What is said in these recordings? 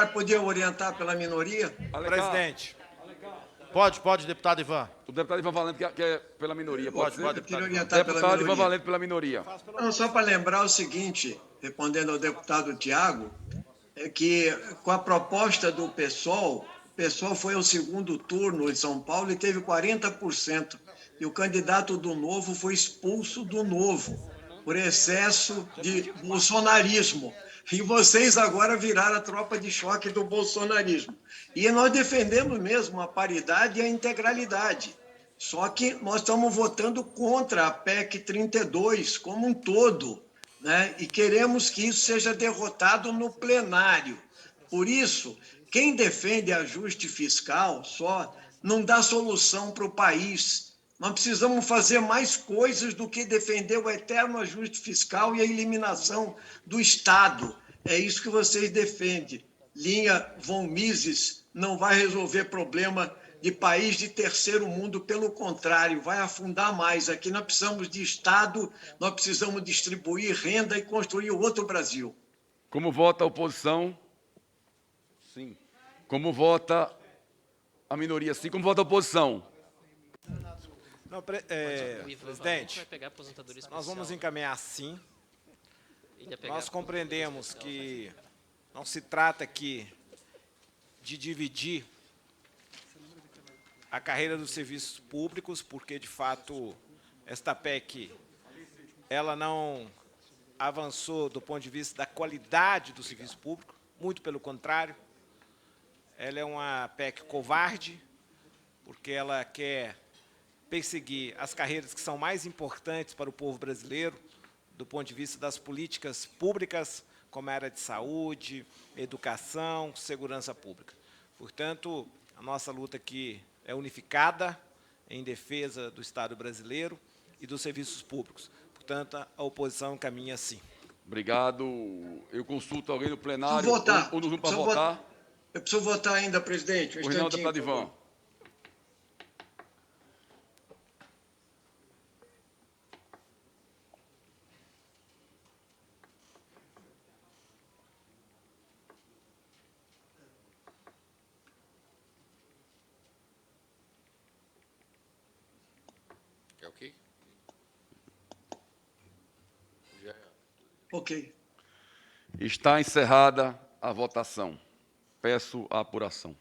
secretário podia orientar pela minoria? Presidente. Pode, deputado Ivan. O deputado Ivan Valente quer pela minoria. Pode ser? Eu queria orientar pela Deputado Ivan minoria. Valente pela minoria. Não, só para lembrar o seguinte, respondendo ao deputado Tiago, é que com a proposta do PSOL, o PSOL foi ao segundo turno em São Paulo e teve 40%. E o candidato do Novo foi expulso do Novo, por excesso de bolsonarismo. E vocês agora viraram a tropa de choque do bolsonarismo. E nós defendemos mesmo a paridade e a integralidade. Só que nós estamos votando contra a PEC 32 como um todo, né? E queremos que isso seja derrotado no plenário. Por isso, quem defende ajuste fiscal só não dá solução para o país. Nós precisamos fazer mais coisas do que defender o eterno ajuste fiscal e a eliminação do Estado. É isso que vocês defendem. Linha von Mises não vai resolver problema de país de terceiro mundo, pelo contrário, vai afundar mais. Aqui nós precisamos de Estado, nós precisamos distribuir renda e construir outro Brasil. Como vota a oposição? Sim. Como vota a minoria? Sim. Como vota a oposição? Não, presidente, nós vamos encaminhar sim. Nós compreendemos que não se trata aqui de dividir a carreira dos serviços públicos, porque, de fato, esta PEC ela não avançou do ponto de vista da qualidade do serviço público, muito pelo contrário. Ela é uma PEC covarde, porque ela quer perseguir as carreiras que são mais importantes para o povo brasileiro, do ponto de vista das políticas públicas, como a área de saúde, educação, segurança pública. Portanto, a nossa luta aqui é unificada em defesa do Estado brasileiro e dos serviços públicos. Portanto, a oposição caminha sim. Obrigado. Eu consulto alguém no plenário. Preciso votar. Ou no grupo para votar. Eu preciso votar ainda, presidente. Pois não, deputado Ivan. É ok? Ok. Está encerrada a votação. Peço a apuração.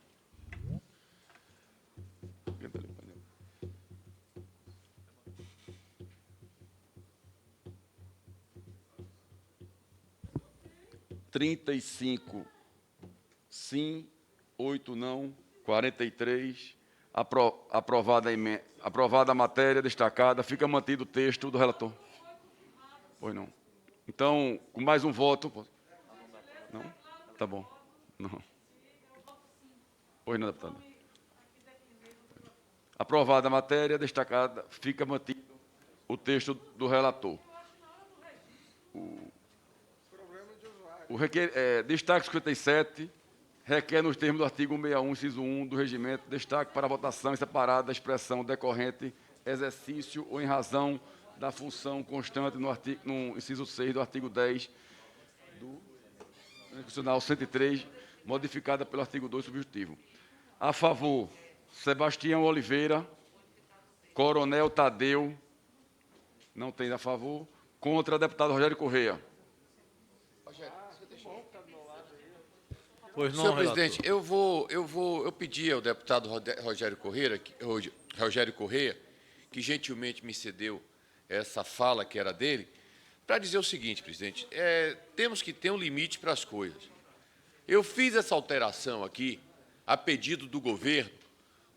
Trinta e cinco sim, 8 não, 43. Aprovada a matéria destacada. Fica mantido o texto do relator. Pois não. Então, com mais um voto. Não? Tá bom. Não. Pois não, deputado. Aprovada a matéria destacada, fica mantido o texto do relator. Destaque 57 requer, nos termos do artigo 161, inciso 1 do regimento, destaque para a votação em separado da expressão decorrente, exercício ou em razão da função constante no inciso 6 do artigo 10 do Constitucional 103, modificada pelo artigo 2 substitutivo. A favor, Sebastião Oliveira, Coronel Tadeu, não tem a favor. Contra, deputado Rogério Correia. Pois não, Senhor relator. presidente, eu pedi ao deputado Rogério Correia, que gentilmente me cedeu essa fala que era dele, para dizer o seguinte, presidente, temos que ter um limite para as coisas. Eu fiz essa alteração aqui, a pedido do governo,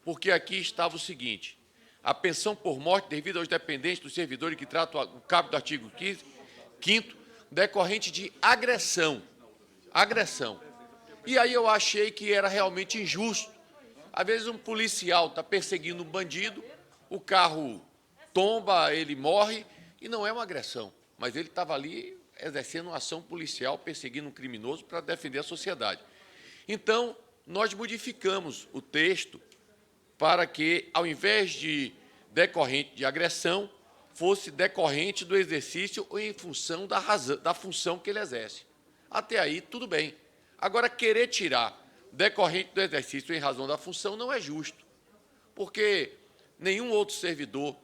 porque aqui estava o seguinte: a pensão por morte devida aos dependentes do servidor que trata o caput do artigo 5º, decorrente de agressão. Agressão. E aí eu achei que era realmente injusto. Às vezes um policial está perseguindo um bandido, o carro tomba, ele morre, e não é uma agressão, mas ele estava ali exercendo uma ação policial, perseguindo um criminoso para defender a sociedade. Então, nós modificamos o texto para que, ao invés de decorrente de agressão, fosse decorrente do exercício ou em função da função que ele exerce. Até aí, tudo bem. Agora, querer tirar decorrente do exercício em razão da função não é justo, porque nenhum outro servidor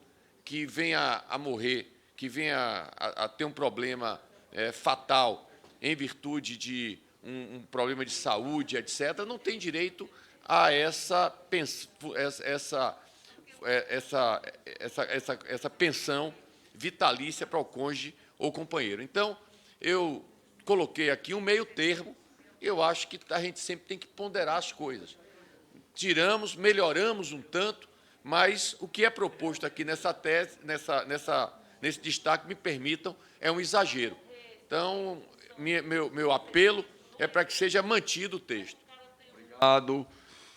que venha a morrer, que venha a ter um problema fatal em virtude de um problema de saúde, etc., não tem direito a essa pensão vitalícia para o cônjuge ou companheiro. Então, eu coloquei aqui um meio termo, eu acho que a gente sempre tem que ponderar as coisas. Tiramos, melhoramos um tanto, mas o que é proposto aqui nessa tese, nesse destaque, me permitam, é um exagero. Então, meu apelo é para que seja mantido o texto. Obrigado.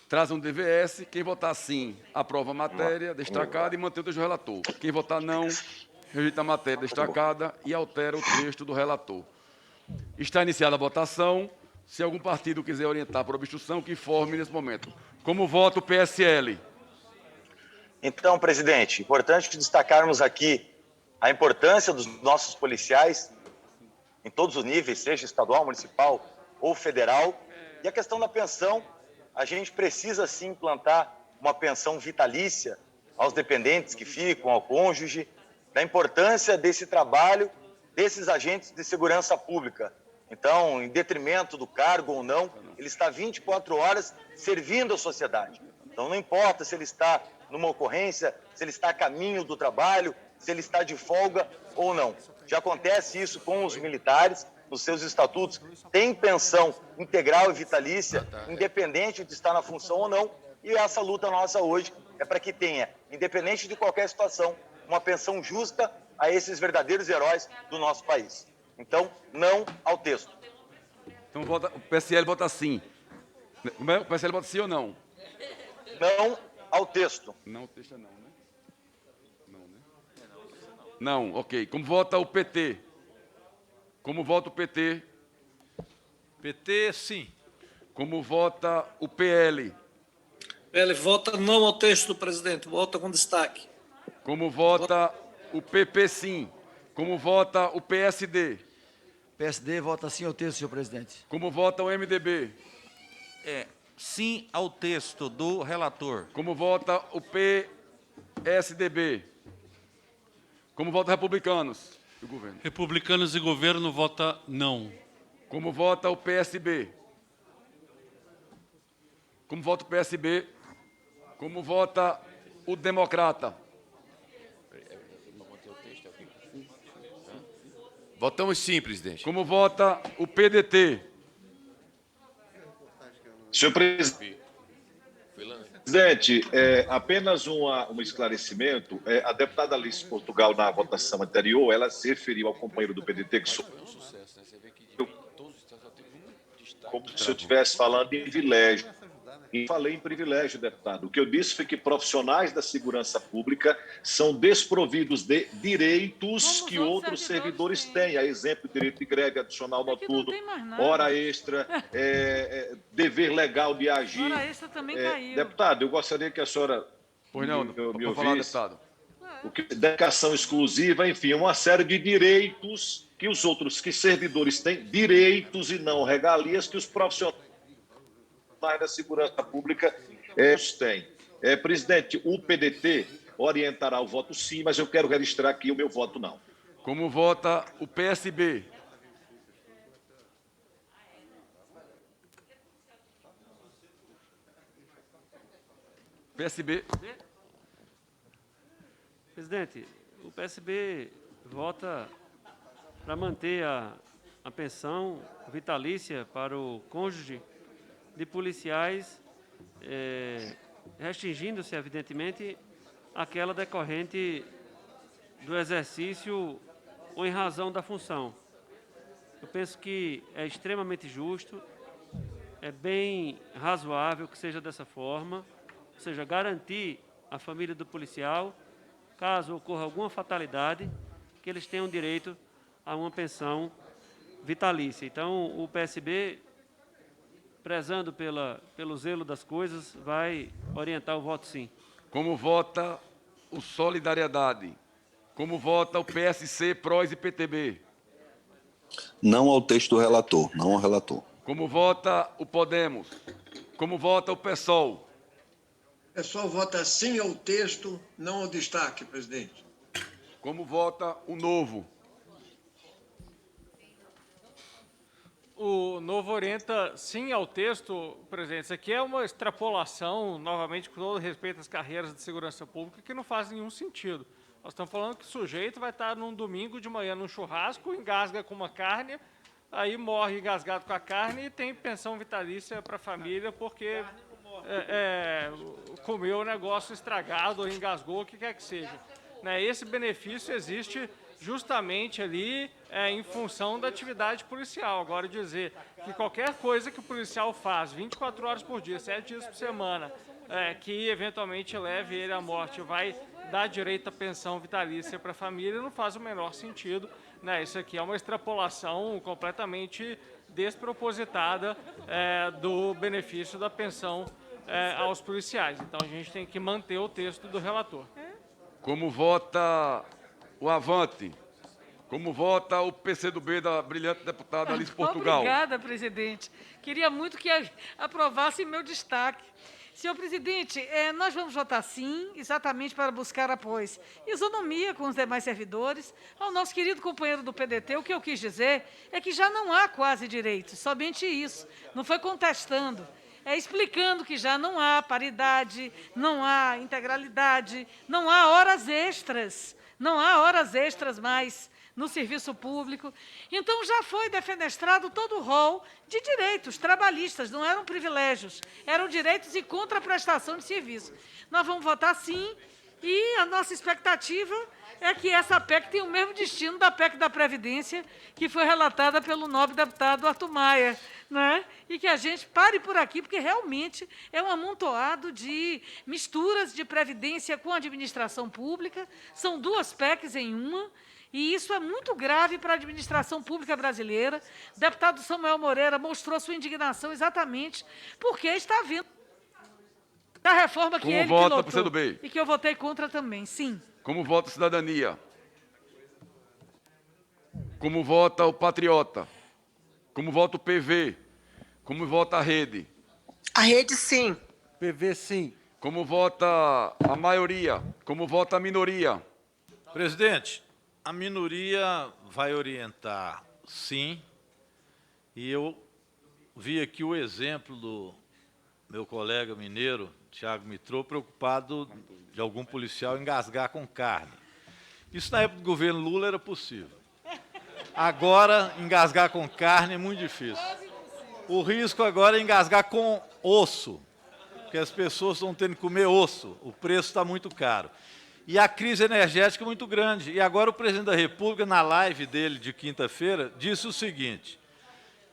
Traz um DVS. Quem votar sim, aprova a matéria destacada e mantém o texto do relator. Quem votar não, rejeita a matéria destacada e altera o texto do relator. Está iniciada a votação. Se algum partido quiser orientar por obstrução, que informe nesse momento. Como vota o PSL? Então, presidente, importante destacarmos aqui a importância dos nossos policiais em todos os níveis, seja estadual, municipal ou federal. E a questão da pensão, a gente precisa sim implantar uma pensão vitalícia aos dependentes que ficam, ao cônjuge, da importância desse trabalho desses agentes de segurança pública. Então, em detrimento do cargo ou não, ele está 24 horas servindo a sociedade. Então, não importa se ele está numa ocorrência, se ele está a caminho do trabalho, se ele está de folga ou não. Já acontece isso com os militares, nos seus estatutos, tem pensão integral e vitalícia, independente de estar na função ou não, e essa luta nossa hoje é para que tenha, independente de qualquer situação, uma pensão justa a esses verdadeiros heróis do nosso país. Então, não ao texto. Então, o PSL vota sim. O PSL vota sim ou não? Não ao texto. Não, o texto é não, né? Não, né? Não, ok. Como vota o PT? Como vota o PT? PT, sim. Como vota o PL? PL vota não ao texto do presidente, vota com destaque. Como vota o PP, sim. Como vota o PSD? PSD vota sim ao texto, senhor presidente. Como vota o MDB? Sim ao texto do relator. Como vota o PSDB? Como vota republicanos? O governo. Republicanos e governo vota não. Como vota o PSB? Como vota o PSB? Como vota o Democrata? Votamos sim, presidente. Como vota o PDT? Senhor presidente, apenas um esclarecimento. A deputada Alice Portugal, na votação anterior, ela se referiu ao companheiro do PDT, que sou como se eu estivesse falando em privilégio. E falei em privilégio, deputado. O que eu disse foi que profissionais da segurança pública são desprovidos de direitos que outros servidores têm. A exemplo, direito de greve adicional noturno, hora extra, dever legal de agir. Hora extra também caiu. Deputado, eu gostaria que a senhora Pois não, me falar, ouvisse. deputado. O que dedicação exclusiva, enfim, uma série de direitos que os outros, que servidores têm, direitos e não regalias que os profissionais da segurança pública têm. Presidente, o PDT orientará o voto sim, mas eu quero registrar aqui o meu voto não. Como vota o PSB? PSB. Presidente, o PSB vota para manter a pensão vitalícia para o cônjuge de policiais, restringindo-se, evidentemente, aquela decorrente do exercício ou em razão da função. Eu penso que é extremamente justo, é bem razoável que seja dessa forma, ou seja, garantir à família do policial, caso ocorra alguma fatalidade, que eles tenham direito a uma pensão vitalícia. Então, o PSB, prezando pelo zelo das coisas, vai orientar o voto sim. Como vota o Solidariedade? Como vota o PSC, PROS e PTB? Não ao texto do relator, não ao relator. Como vota o Podemos? Como vota o PSOL? O pessoal vota sim ao texto, não ao destaque, presidente. Como vota o Novo? O Novo orienta sim ao texto, presidente. Isso aqui é uma extrapolação, novamente, com todo respeito às carreiras de segurança pública, que não faz nenhum sentido. Nós estamos falando que o sujeito vai estar num domingo de manhã num churrasco, engasga com uma carne, aí morre engasgado com a carne e tem pensão vitalícia para a família porque comeu o negócio estragado ou engasgou, o que quer que seja. Né? Esse benefício existe justamente ali em função da atividade policial. Agora, dizer que qualquer coisa que o policial faz 24 horas por dia, 7 dias por semana, que eventualmente leve ele à morte, vai dar direito à pensão vitalícia para a família, não faz o menor sentido. Né? Isso aqui é uma extrapolação completamente despropositada do benefício da pensão aos policiais. Então, a gente tem que manter o texto do relator. Como vota o Avante? Como vota o PCdoB da brilhante deputada Alice Portugal? Obrigada, presidente. Queria muito que aprovasse meu destaque. Senhor presidente, nós vamos votar sim, exatamente para buscar apoio, isonomia com os demais servidores. Ao nosso querido companheiro do PDT, o que eu quis dizer é que já não há quase direitos, somente isso. Não foi contestando, explicando que já não há paridade, não há integralidade, não há horas extras, não há horas extras mais no serviço público. Então, já foi defenestrado todo o rol de direitos trabalhistas, não eram privilégios, eram direitos e contraprestação de serviço. Nós vamos votar sim, e a nossa expectativa é que essa PEC tenha o mesmo destino da PEC da Previdência, que foi relatada pelo nobre deputado Arthur Maia, né? E que a gente pare por aqui, porque realmente é um amontoado de misturas de Previdência com administração pública, são duas PECs em uma, e isso é muito grave para a administração pública brasileira. O deputado Samuel Moreira mostrou sua indignação exatamente porque está havendo a reforma que ele pilotou e que eu votei contra também, sim. Como vota a Cidadania? Como vota o Patriota? Como vota o PV? Como vota a Rede? A Rede, sim. PV, sim. Como vota a maioria? Como vota a minoria? Presidente, a minoria vai orientar sim, e eu vi aqui o exemplo do meu colega mineiro, Tiago Mitrô, preocupado de algum policial engasgar com carne. Isso na época do governo Lula era possível. Agora, engasgar com carne é muito difícil. O risco agora é engasgar com osso, porque as pessoas estão tendo que comer osso, o preço está muito caro. E a crise energética é muito grande. E agora o presidente da República, na live dele de quinta-feira, disse o seguinte,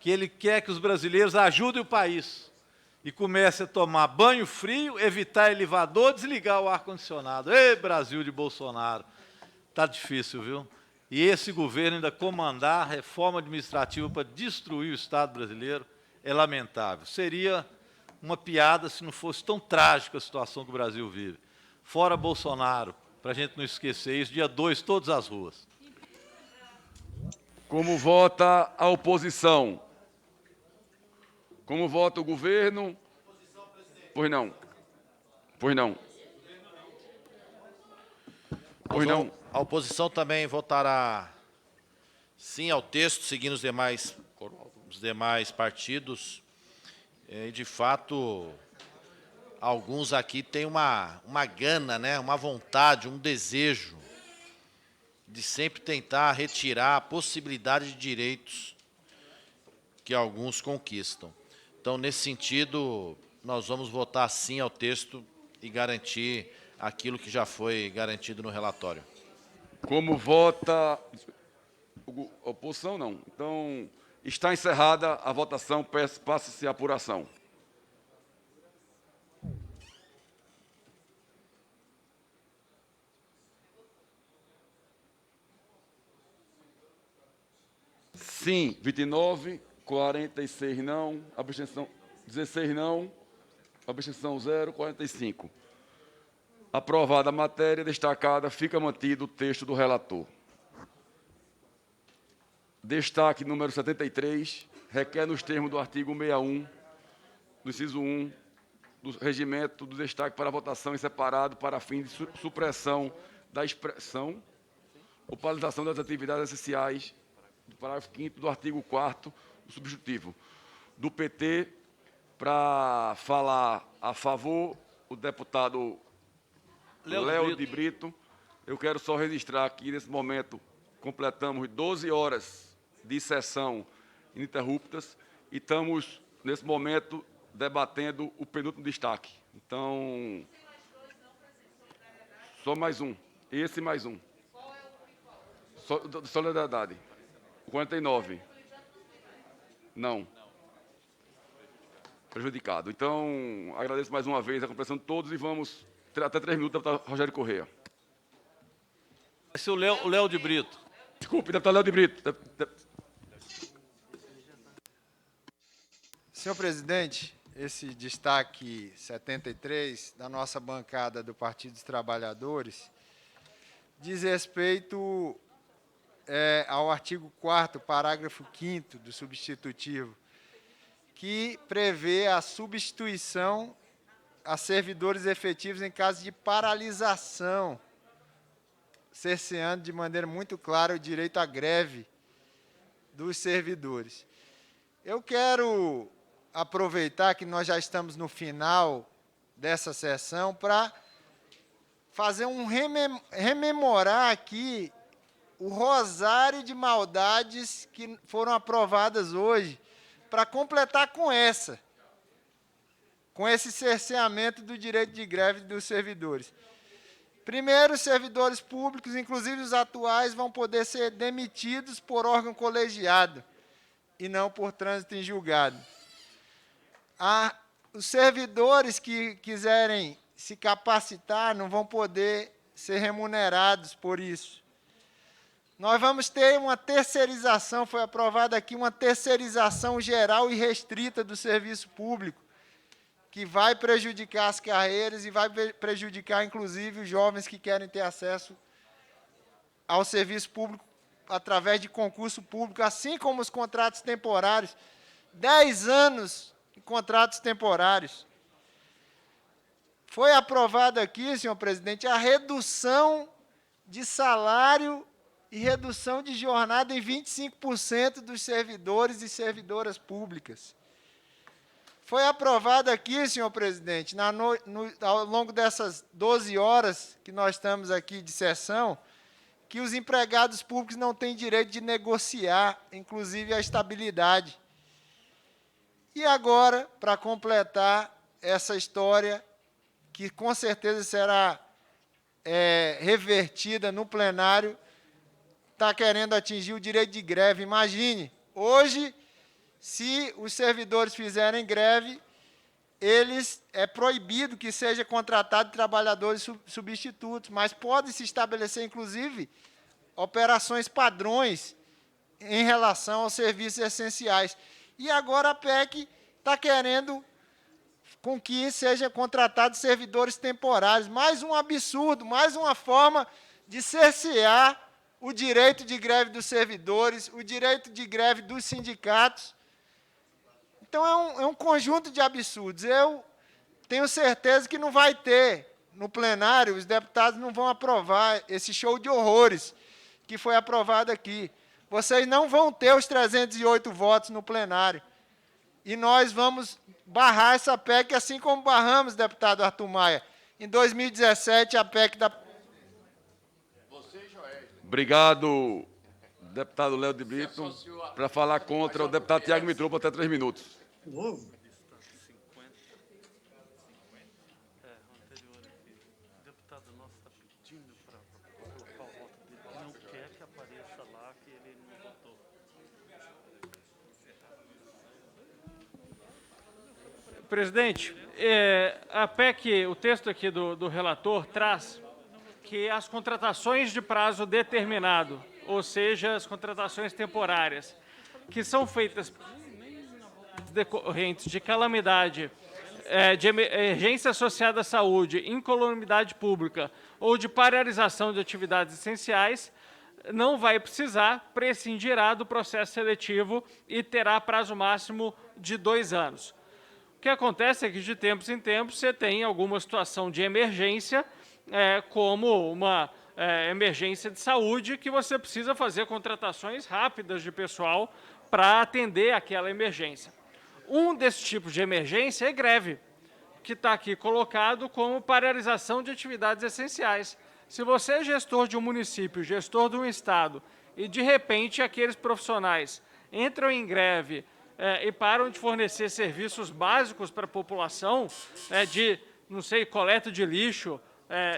que ele quer que os brasileiros ajudem o país e comecem a tomar banho frio, evitar elevador, desligar o ar-condicionado. Ei, Brasil de Bolsonaro, está difícil, viu? E esse governo ainda comandar a reforma administrativa para destruir o Estado brasileiro é lamentável. Seria uma piada se não fosse tão trágica a situação que o Brasil vive. Fora Bolsonaro, para a gente não esquecer isso, dia 2, todas as ruas. Como vota a oposição? Como vota o governo? Pois não. Pois não. Pois não. A oposição também votará sim ao texto, seguindo os demais partidos. E, de fato, alguns aqui têm uma gana, né, uma vontade, um desejo de sempre tentar retirar a possibilidade de direitos que alguns conquistam. Então, nesse sentido, nós vamos votar sim ao texto e garantir aquilo que já foi garantido no relatório. Como vota a oposição, não. Então, está encerrada a votação, passa-se a apuração. Sim, 29, 46 não, abstenção 16 não, abstenção 0, 45. Aprovada a matéria destacada, fica mantido o texto do relator. Destaque número 73, requer, nos termos do artigo 61, do inciso 1, do regimento do destaque para votação em separado para fim de supressão da expressão ou paralisação das atividades essenciais, do parágrafo 5º do artigo 4º, do substitutivo. Do PT, para falar a favor, o deputado Léo de Brito. Eu quero só registrar que, nesse momento, completamos 12 horas de sessão ininterruptas e estamos, nesse momento, debatendo o penúltimo destaque. Então, só mais um. Esse mais um. Solidariedade. 49. Não. Prejudicado. Então, agradeço mais uma vez a compreensão de todos e vamos ter até 3 minutos, deputado Rogério Corrêa. Esse é o Léo de Brito. Desculpe, deputado Léo de Brito. Senhor presidente, esse destaque 73 da nossa bancada do Partido dos Trabalhadores diz respeito ao artigo 4º, parágrafo 5º do substitutivo, que prevê a substituição a servidores efetivos em caso de paralisação, cerceando de maneira muito clara o direito à greve dos servidores. Eu quero aproveitar que nós já estamos no final dessa sessão para fazer rememorar aqui o rosário de maldades que foram aprovadas hoje, para completar com esse cerceamento do direito de greve dos servidores. Primeiro, os servidores públicos, inclusive os atuais, vão poder ser demitidos por órgão colegiado e não por trânsito em julgado. Os servidores que quiserem se capacitar não vão poder ser remunerados por isso. Nós vamos ter uma terceirização, foi aprovada aqui uma terceirização geral e restrita do serviço público, que vai prejudicar as carreiras e vai prejudicar, inclusive, os jovens que querem ter acesso ao serviço público através de concurso público, assim como os contratos temporários, 10 anos de contratos temporários. Foi aprovada aqui, senhor presidente, a redução de salário e redução de jornada em 25% dos servidores e servidoras públicas. Foi aprovado aqui, senhor presidente, ao longo dessas 12 horas que nós estamos aqui de sessão, que os empregados públicos não têm direito de negociar, inclusive a estabilidade. E agora, para completar essa história, que com certeza será revertida no plenário, está querendo atingir o direito de greve. Imagine, hoje, se os servidores fizerem greve, é proibido que seja contratado trabalhadores substitutos, mas pode se estabelecer, inclusive, operações padrões em relação aos serviços essenciais. E agora a PEC está querendo com que sejam contratados servidores temporários. Mais um absurdo, mais uma forma de cercear o direito de greve dos servidores, o direito de greve dos sindicatos. Então, é um conjunto de absurdos. Eu tenho certeza que não vai ter, no plenário, os deputados não vão aprovar esse show de horrores que foi aprovado aqui. Vocês não vão ter os 308 votos no plenário. E nós vamos barrar essa PEC, assim como barramos, deputado Arthur Maia. Em 2017, a PEC da... Obrigado, deputado Léo de Brito. Para falar contra, o deputado Tiago Mitropa, até 3 minutos. Presidente, a PEC, o texto aqui do relator traz que as contratações de prazo determinado, ou seja, as contratações temporárias, que são feitas decorrentes de calamidade, de emergência associada à saúde, incolumidade pública ou de paralisação de atividades essenciais, não vai precisar, prescindirá do processo seletivo e terá prazo máximo de 2 anos. O que acontece é que, de tempos em tempos, você tem alguma situação de emergência, como uma emergência de saúde, que você precisa fazer contratações rápidas de pessoal para atender aquela emergência. Um desses tipos de emergência é greve, que está aqui colocado como paralisação de atividades essenciais. Se você é gestor de um município, gestor de um estado, e de repente aqueles profissionais entram em greve e param de fornecer serviços básicos para a população, de, não sei, coleta de lixo,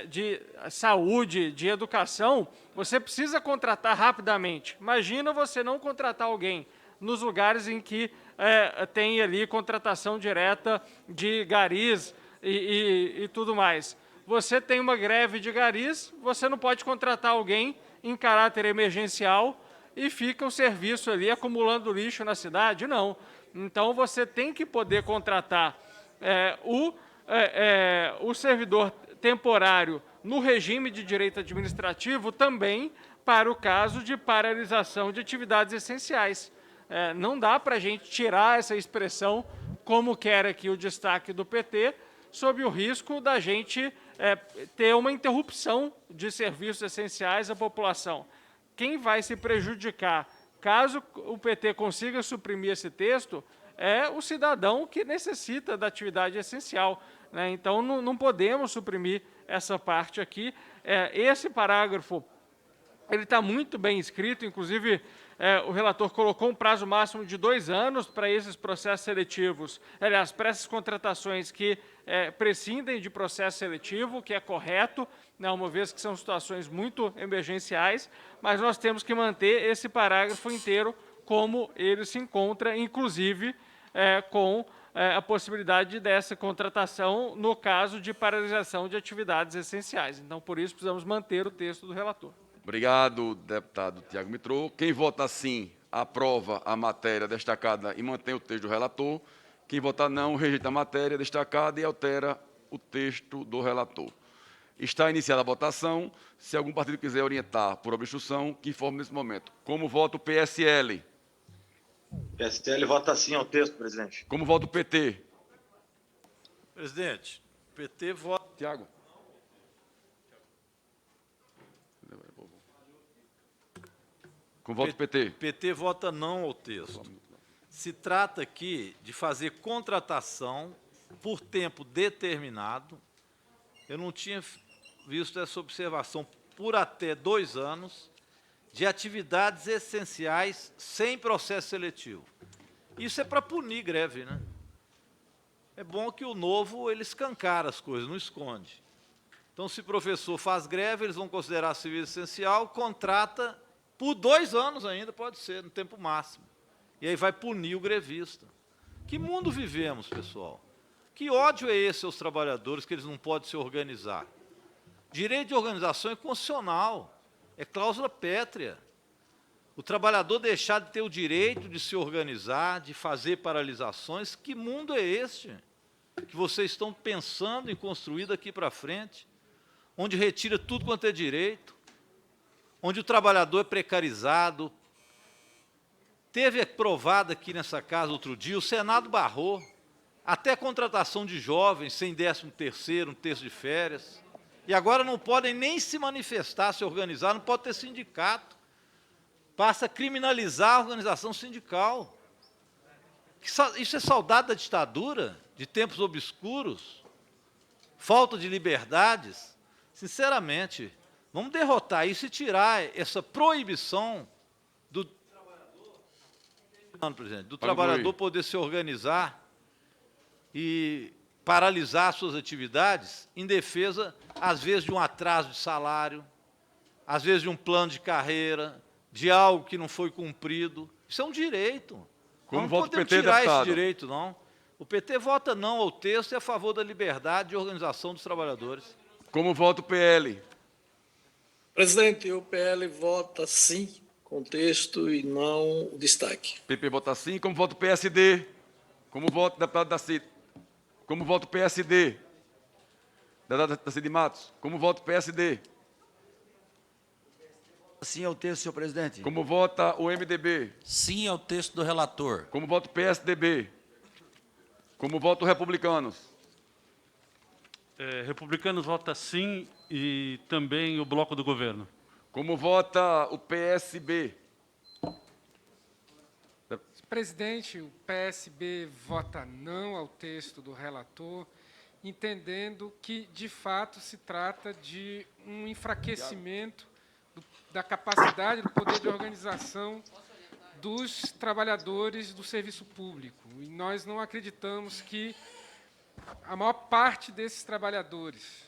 de saúde, de educação, você precisa contratar rapidamente. Imagina você não contratar alguém nos lugares em que tem ali contratação direta de garis e tudo mais. Você tem uma greve de garis, você não pode contratar alguém em caráter emergencial e fica o serviço ali acumulando lixo na cidade, não. Então, você tem que poder contratar o servidor temporário no regime de direito administrativo também para o caso de paralisação de atividades essenciais. Não dá para a gente tirar essa expressão, como quer aqui o destaque do PT, sob o risco da gente ter uma interrupção de serviços essenciais à população. Quem vai se prejudicar, caso o PT consiga suprimir esse texto, é o cidadão que necessita da atividade essencial, né? Então, não podemos suprimir essa parte aqui. Esse parágrafo ele está muito bem escrito, inclusive o relator colocou um prazo máximo de 2 anos para esses processos seletivos, aliás, para essas contratações que prescindem de processo seletivo, que é correto, né, uma vez que são situações muito emergenciais, mas nós temos que manter esse parágrafo inteiro como ele se encontra, inclusive com a possibilidade dessa contratação no caso de paralisação de atividades essenciais. Então, por isso, precisamos manter o texto do relator. Obrigado, deputado Tiago Mitrô. Quem vota sim, aprova a matéria destacada e mantém o texto do relator. Quem vota não, rejeita a matéria destacada e altera o texto do relator. Está iniciada a votação. Se algum partido quiser orientar por obstrução, que informe nesse momento. Como vota o PSL? PSL vota sim ao texto, presidente. Como vota o PT? Presidente, o PT vota... Tiago. Como vota o PT? PT vota não ao texto. Se trata aqui de fazer contratação por tempo determinado. Eu não tinha visto essa observação por até 2 anos de atividades essenciais sem processo seletivo. Isso é para punir greve, né? É bom que o novo ele escancara as coisas, não esconde. Então, se o professor faz greve, eles vão considerar serviço essencial, contrata por 2 anos ainda, pode ser, no tempo máximo. E aí vai punir o grevista. Que mundo vivemos, pessoal? Que ódio é esse aos trabalhadores, que eles não podem se organizar? Direito de organização é constitucional, é cláusula pétrea. O trabalhador deixar de ter o direito de se organizar, de fazer paralisações, que mundo é este que vocês estão pensando em construir daqui para frente, onde retira tudo quanto é direito, onde o trabalhador é precarizado? Teve aprovado aqui nessa casa outro dia, o Senado barrou, até a contratação de jovens sem 13º, um terço de férias, e agora não podem nem se manifestar, se organizar, não pode ter sindicato. Passa a criminalizar a organização sindical. Isso é saudade da ditadura, de tempos obscuros, falta de liberdades. Sinceramente, vamos derrotar isso e tirar essa proibição do trabalhador poder se organizar e paralisar suas atividades em defesa, às vezes, de um atraso de salário, às vezes de um plano de carreira, de algo que não foi cumprido. Isso é um direito. Como não vota o podemos PT, tirar deputado? esse direito, não. O PT vota não ao texto e é a favor da liberdade de organização dos trabalhadores. Como vota o PL? Presidente, o PL vota sim com texto e não o destaque. PP vota sim. Como vota o PSD? Como vota o deputado Daci? Como vota o PSD? Deputado Daci de Matos. Como vota o PSD? sim ao texto, senhor presidente. Como vota o MDB? Sim ao texto do relator. Como vota o PSDB? Como vota o Republicanos? Republicanos vota sim e também o bloco do governo. Como vota o PSB? Presidente, o PSB vota não ao texto do relator, entendendo que, de fato, se trata de um enfraquecimento da capacidade do poder de organização dos trabalhadores do serviço público. E nós não acreditamos que a maior parte desses trabalhadores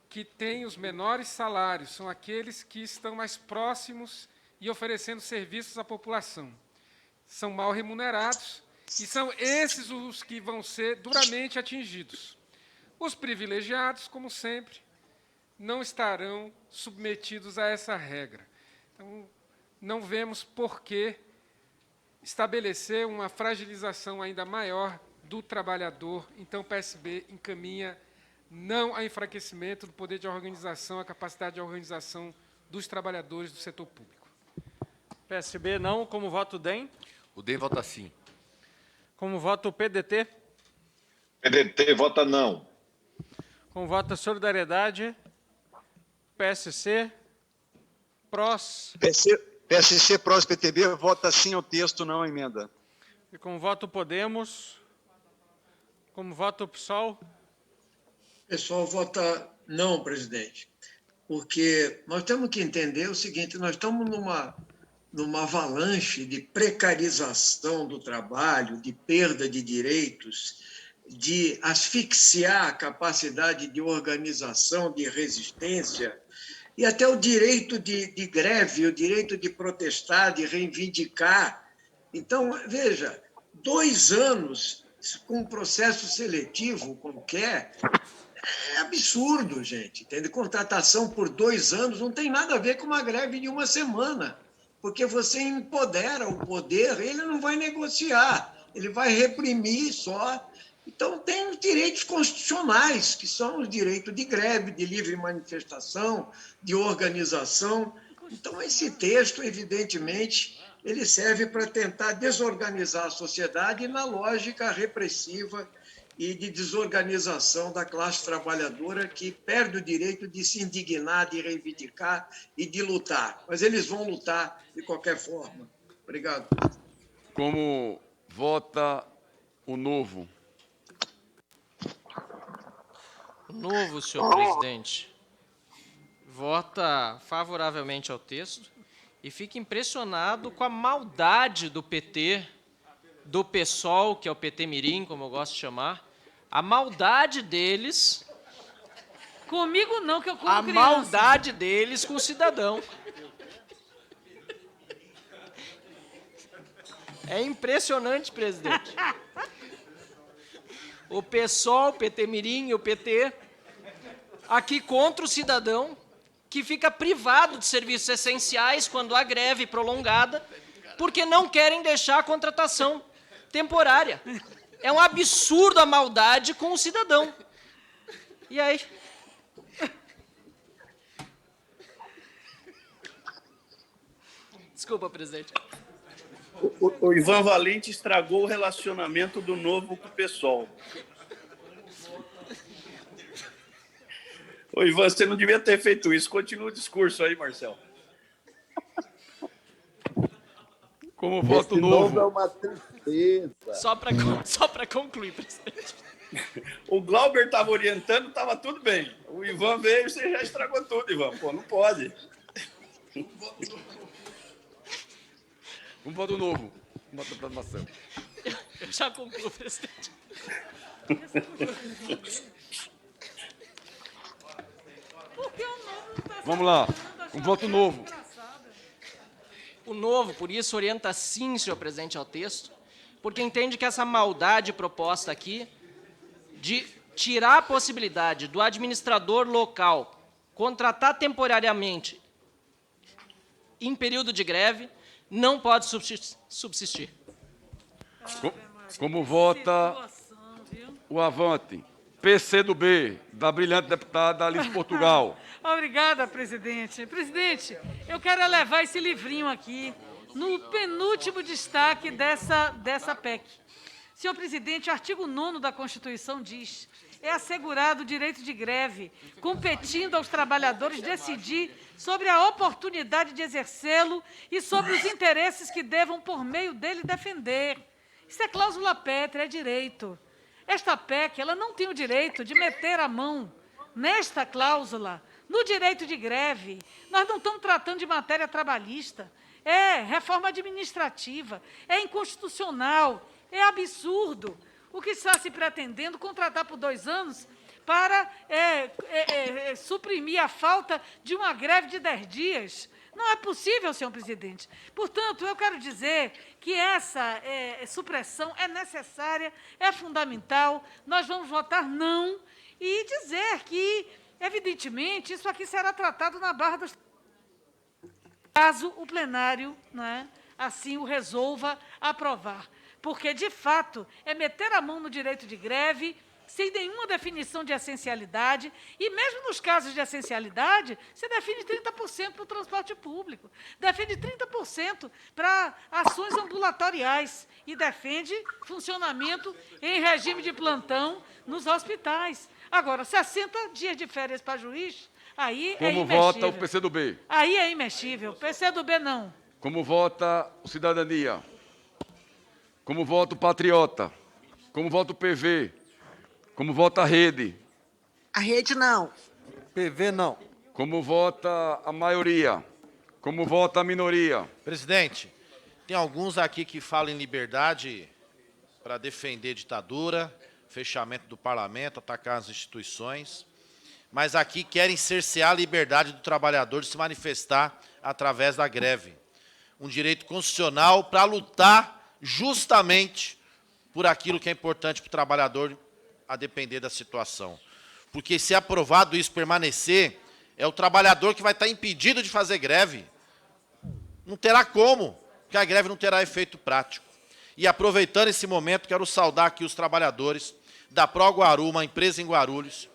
que têm os menores salários são aqueles que estão mais próximos e oferecendo serviços à população. São mal remunerados e são esses os que vão ser duramente atingidos. Os privilegiados, como sempre, não estarão submetidos a essa regra. Então, não vemos por que estabelecer uma fragilização ainda maior do trabalhador. Então, o PSB encaminha não a enfraquecimento do poder de organização, a capacidade de organização dos trabalhadores do setor público. PSB não. Como voto o DEM? O DEM vota sim. Como voto o PDT? PDT vota não. Como voto a Solidariedade? PSC? PROS? PSC, PROS, PTB vota sim ao texto, não à emenda. E como voto o Podemos? Como voto o PSOL? O pessoal vota não, presidente, porque nós temos que entender o seguinte: nós estamos numa avalanche de precarização do trabalho, de perda de direitos, de asfixiar a capacidade de organização, de resistência, e até o direito de greve, o direito de protestar, de reivindicar. Então, veja, 2 anos com um processo seletivo qualquer é absurdo, gente. Entende? Contratação por 2 anos não tem nada a ver com uma greve de 1 semana, porque você empodera o poder, ele não vai negociar, ele vai reprimir só. Então, tem os direitos constitucionais, que são os direitos de greve, de livre manifestação, de organização. Então, esse texto, evidentemente, ele serve para tentar desorganizar a sociedade na lógica repressiva e de desorganização da classe trabalhadora, que perde o direito de se indignar, de reivindicar e de lutar. Mas eles vão lutar de qualquer forma. Obrigado. Como vota o Novo? O Novo, senhor presidente, vota favoravelmente ao texto e fica impressionado com a maldade do PT, do PSOL, que é o PT Mirim, como eu gosto de chamar, a maldade deles... Comigo não, que eu como a criança. maldade deles com o cidadão. É impressionante, presidente. O PSOL, o PT Mirim e o PT, aqui contra o cidadão, que fica privado de serviços essenciais quando há greve prolongada, porque não querem deixar a contratação temporária. É um absurdo a maldade com o cidadão. E aí? Desculpa, presidente. O Ivan Valente estragou o relacionamento do Novo com o PSOL. Ô, Ivan, você não devia ter feito isso. Continua o discurso aí, Marcelo. Como voto Novo? É uma tristeza. Só para concluir, presidente. O Glauber estava orientando, estava tudo bem. O Ivan veio, você já estragou tudo, Ivan. Pô, não pode. Um voto Novo. Uma proclamação. Eu já concluo, presidente. Vamos lá. Um voto Novo. O Novo, por isso, orienta sim, senhor presidente, ao texto, porque entende que essa maldade proposta aqui de tirar a possibilidade do administrador local contratar temporariamente em período de greve não pode subsistir. Como vota o Avante? PCdoB, da brilhante deputada Alice Portugal. Obrigada, presidente. Presidente, eu quero elevar esse livrinho aqui no penúltimo destaque dessa PEC. Senhor presidente, o artigo 9º da Constituição diz: é assegurado o direito de greve, competindo aos trabalhadores decidir sobre a oportunidade de exercê-lo e sobre os interesses que devam, por meio dele, defender. Isso é cláusula pétrea, é direito. Esta PEC ela não tem o direito de meter a mão nesta cláusula, no direito de greve. Nós não estamos tratando de matéria trabalhista, é reforma administrativa, é inconstitucional, é absurdo o que está se pretendendo contratar por 2 anos para suprimir a falta de uma greve de 10 dias. Não é possível, senhor presidente. Portanto, eu quero dizer que essa supressão é necessária, é fundamental. Nós vamos votar não e dizer que, evidentemente, isso aqui será tratado na barra dos... caso o plenário, né, assim o resolva aprovar. Porque, de fato, é meter a mão no direito de greve, sem nenhuma definição de essencialidade, e mesmo nos casos de essencialidade, você define 30% para o transporte público, defende 30% para ações ambulatoriais e defende funcionamento em regime de plantão nos hospitais. Agora, 60 dias de férias para juiz, aí é imexível. Como vota o PCdoB? Aí é imexível. PCdoB não. Como vota o Cidadania? Como vota o Patriota? Como vota o PV? Como vota a Rede? A Rede não. PV não. Como vota a maioria? Como vota a minoria? Presidente, tem alguns aqui que falam em liberdade para defender ditadura, fechamento do parlamento, atacar as instituições, mas aqui querem cercear a liberdade do trabalhador de se manifestar através da greve. Um direito constitucional para lutar justamente por aquilo que é importante para o trabalhador, a depender da situação. Porque se aprovado isso permanecer, é o trabalhador que vai estar impedido de fazer greve. Não terá como, porque a greve não terá efeito prático. E aproveitando esse momento, quero saudar aqui os trabalhadores da Pro Guaru, uma empresa em Guarulhos.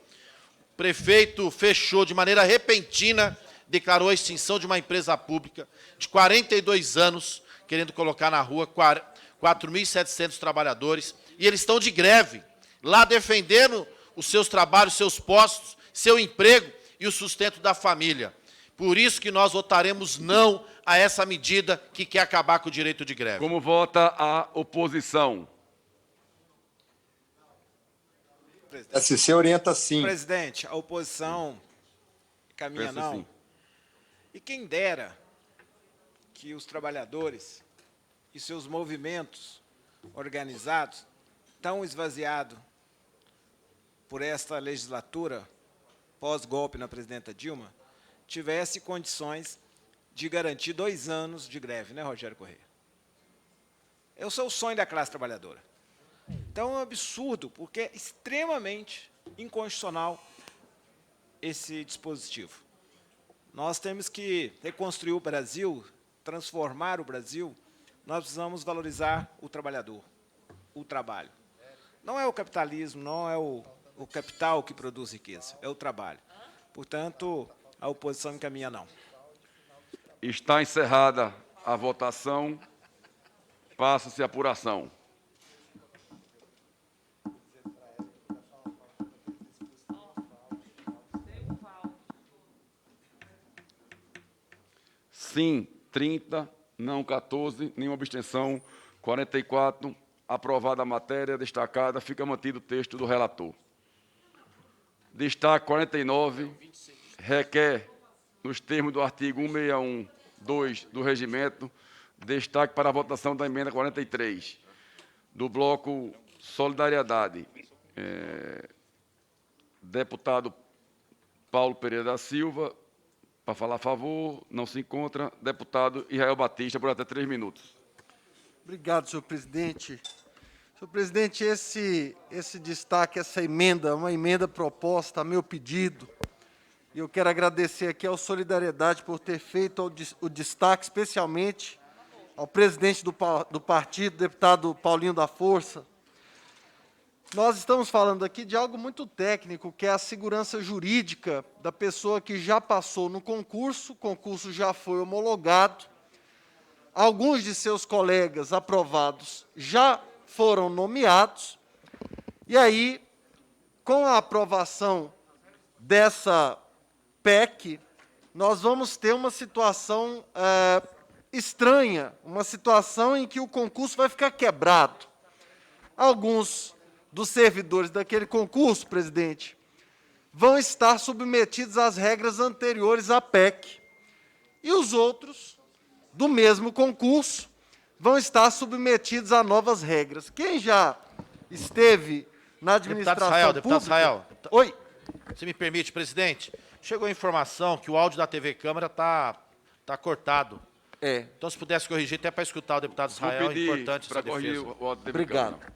O prefeito fechou de maneira repentina, declarou a extinção de uma empresa pública de 42 anos, querendo colocar na rua 4.700 trabalhadores, e eles estão de greve, lá defendendo os seus trabalhos, seus postos, seu emprego e o sustento da família. Por isso que nós votaremos não a essa medida que quer acabar com o direito de greve. Como vota a oposição? SC orienta sim. Presidente, a oposição caminha não. Sim. E quem dera que os trabalhadores e seus movimentos organizados, tão esvaziados por esta legislatura, pós-golpe na presidenta Dilma, tivesse condições de garantir 2 anos de greve, né, Rogério Correia? Eu sou o sonho da classe trabalhadora. Então, é um absurdo, porque é extremamente inconstitucional esse dispositivo. Nós temos que reconstruir o Brasil, transformar o Brasil, nós precisamos valorizar o trabalhador, o trabalho. Não é o capitalismo, não é o capital que produz riqueza, é o trabalho. Portanto, a oposição encaminha não. Está encerrada a votação. Passa-se a apuração. Sim, 30, não 14, nenhuma abstenção, 44. Aprovada a matéria destacada, fica mantido o texto do relator. Destaque 49, requer, nos termos do artigo 161(2) do Regimento, destaque para a votação da emenda 43, do bloco Solidariedade. Deputado Paulo Pereira da Silva, para falar a favor, não se encontra. Deputado Israel Batista, por até 3 minutos. Obrigado, senhor presidente. Senhor presidente, esse destaque, essa emenda, é uma emenda proposta a meu pedido, e eu quero agradecer aqui ao Solidariedade por ter feito o destaque, especialmente ao presidente do partido, deputado Paulinho da Força, nós estamos falando aqui de algo muito técnico, que é a segurança jurídica da pessoa que já passou no concurso, o concurso já foi homologado, alguns de seus colegas aprovados já foram nomeados, e aí, com a aprovação dessa PEC, nós vamos ter uma situação estranha, uma situação em que o concurso vai ficar quebrado. Alguns dos servidores daquele concurso, presidente, vão estar submetidos às regras anteriores à PEC. E os outros, do mesmo concurso, vão estar submetidos a novas regras. Quem já esteve na administração pública... Deputado Israel. Oi. Se me permite, presidente, chegou a informação que o áudio da TV Câmara está cortado. Então, se pudesse corrigir, até para escutar o deputado Israel, é importante essa defesa. O áudio da TV Obrigado. Câmara.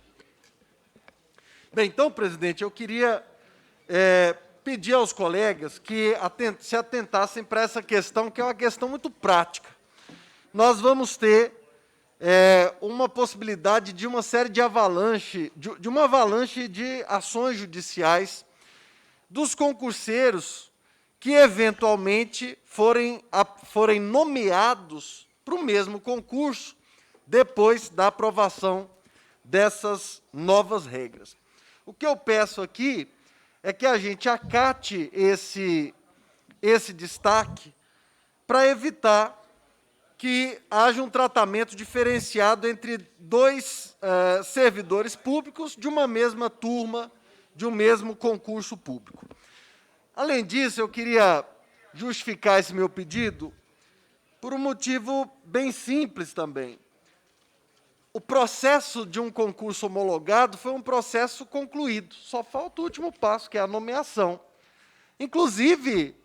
Bem, então, presidente, eu queria pedir aos colegas que se atentassem para essa questão, que é uma questão muito prática. Nós vamos ter uma possibilidade de uma série de avalanche, de uma avalanche de ações judiciais dos concurseiros que, eventualmente, forem nomeados para o mesmo concurso depois da aprovação dessas novas regras. O que eu peço aqui é que a gente acate esse destaque para evitar que haja um tratamento diferenciado entre dois servidores públicos de uma mesma turma, de um mesmo concurso público. Além disso, eu queria justificar esse meu pedido por um motivo bem simples também. O processo de um concurso homologado foi um processo concluído. Só falta o último passo, que é a nomeação. Inclusive,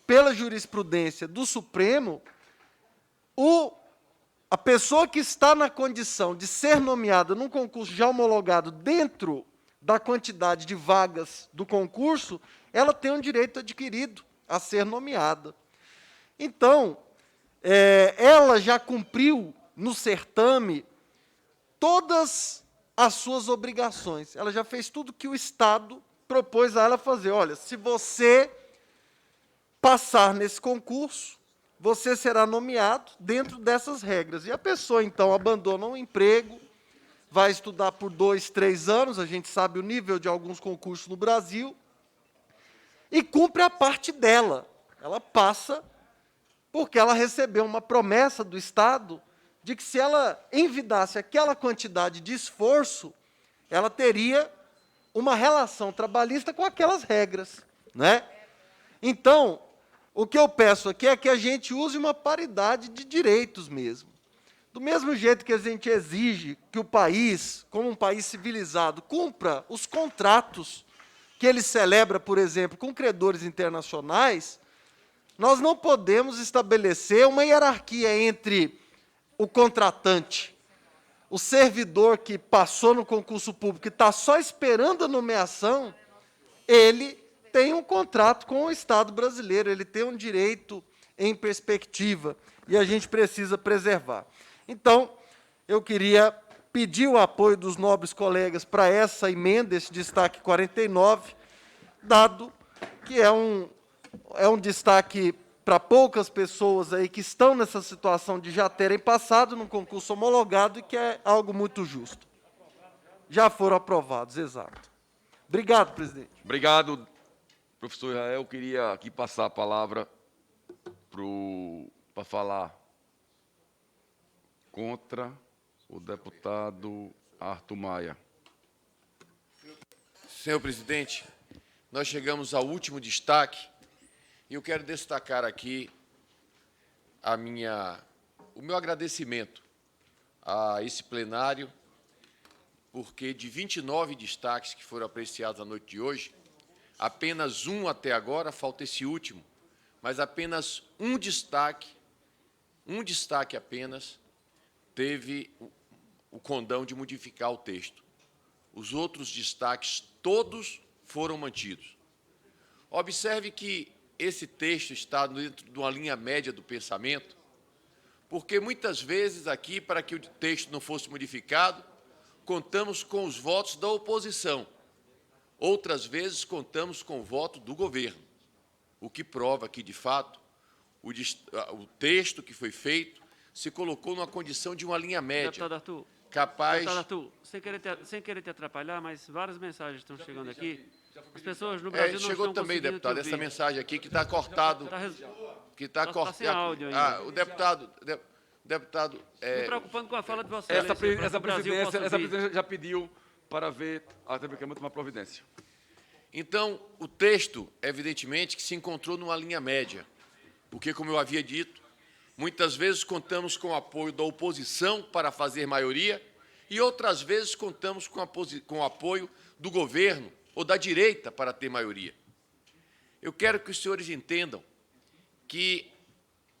pela jurisprudência do Supremo, a pessoa que está na condição de ser nomeada num concurso já homologado dentro da quantidade de vagas do concurso, ela tem um direito adquirido a ser nomeada. Então, ela já cumpriu no certame todas as suas obrigações. Ela já fez tudo que o Estado propôs a ela fazer. Olha, se você passar nesse concurso, você será nomeado dentro dessas regras. E a pessoa, então, abandona o emprego, vai estudar por 2, 3 anos, a gente sabe o nível de alguns concursos no Brasil, e cumpre a parte dela. Ela passa porque ela recebeu uma promessa do Estado de que, se ela envidasse aquela quantidade de esforço, ela teria uma relação trabalhista com aquelas regras, né? Então, o que eu peço aqui é que a gente use uma paridade de direitos mesmo. Do mesmo jeito que a gente exige que o país, como um país civilizado, cumpra os contratos que ele celebra, por exemplo, com credores internacionais, nós não podemos estabelecer uma hierarquia entre o contratante, o servidor que passou no concurso público e está só esperando a nomeação, ele tem um contrato com o Estado brasileiro, ele tem um direito em perspectiva, e a gente precisa preservar. Então, eu queria pedir o apoio dos nobres colegas para essa emenda, esse destaque 49, dado que é um destaque para poucas pessoas aí que estão nessa situação de já terem passado num concurso homologado e que é algo muito justo. Já foram aprovados, exato. Obrigado, presidente. Obrigado, professor Israel. Eu queria aqui passar a palavra para falar contra o deputado Arthur Maia. Senhor presidente, nós chegamos ao último destaque e eu quero destacar aqui o meu agradecimento a esse plenário, porque de 29 destaques que foram apreciados na noite de hoje, apenas um até agora, falta esse último, mas apenas um destaque apenas, teve o condão de modificar o texto. Os outros destaques, todos foram mantidos. Observe que esse texto está dentro de uma linha média do pensamento, porque muitas vezes aqui, para que o texto não fosse modificado, contamos com os votos da oposição. Outras vezes, contamos com o voto do governo, o que prova que, de fato, o texto que foi feito se colocou numa condição de uma linha média. Deputado Arthur, capaz... Deputado Arthur, sem querer te atrapalhar, mas várias mensagens estão chegando aqui. As pessoas no Brasil não chegou estão também, conseguindo deputado, te ouvir. essa mensagem aqui que está cortado. Que está cortado. sem áudio ainda. O deputado... Me preocupando com a fala de você. Essa presidência já pediu para ver a Câmara tomar providência. Então, o texto, evidentemente, que se encontrou numa linha média, porque, como eu havia dito, muitas vezes contamos com o apoio da oposição para fazer maioria e outras vezes contamos com o apoio do governo ou da direita para ter maioria. Eu quero que os senhores entendam que,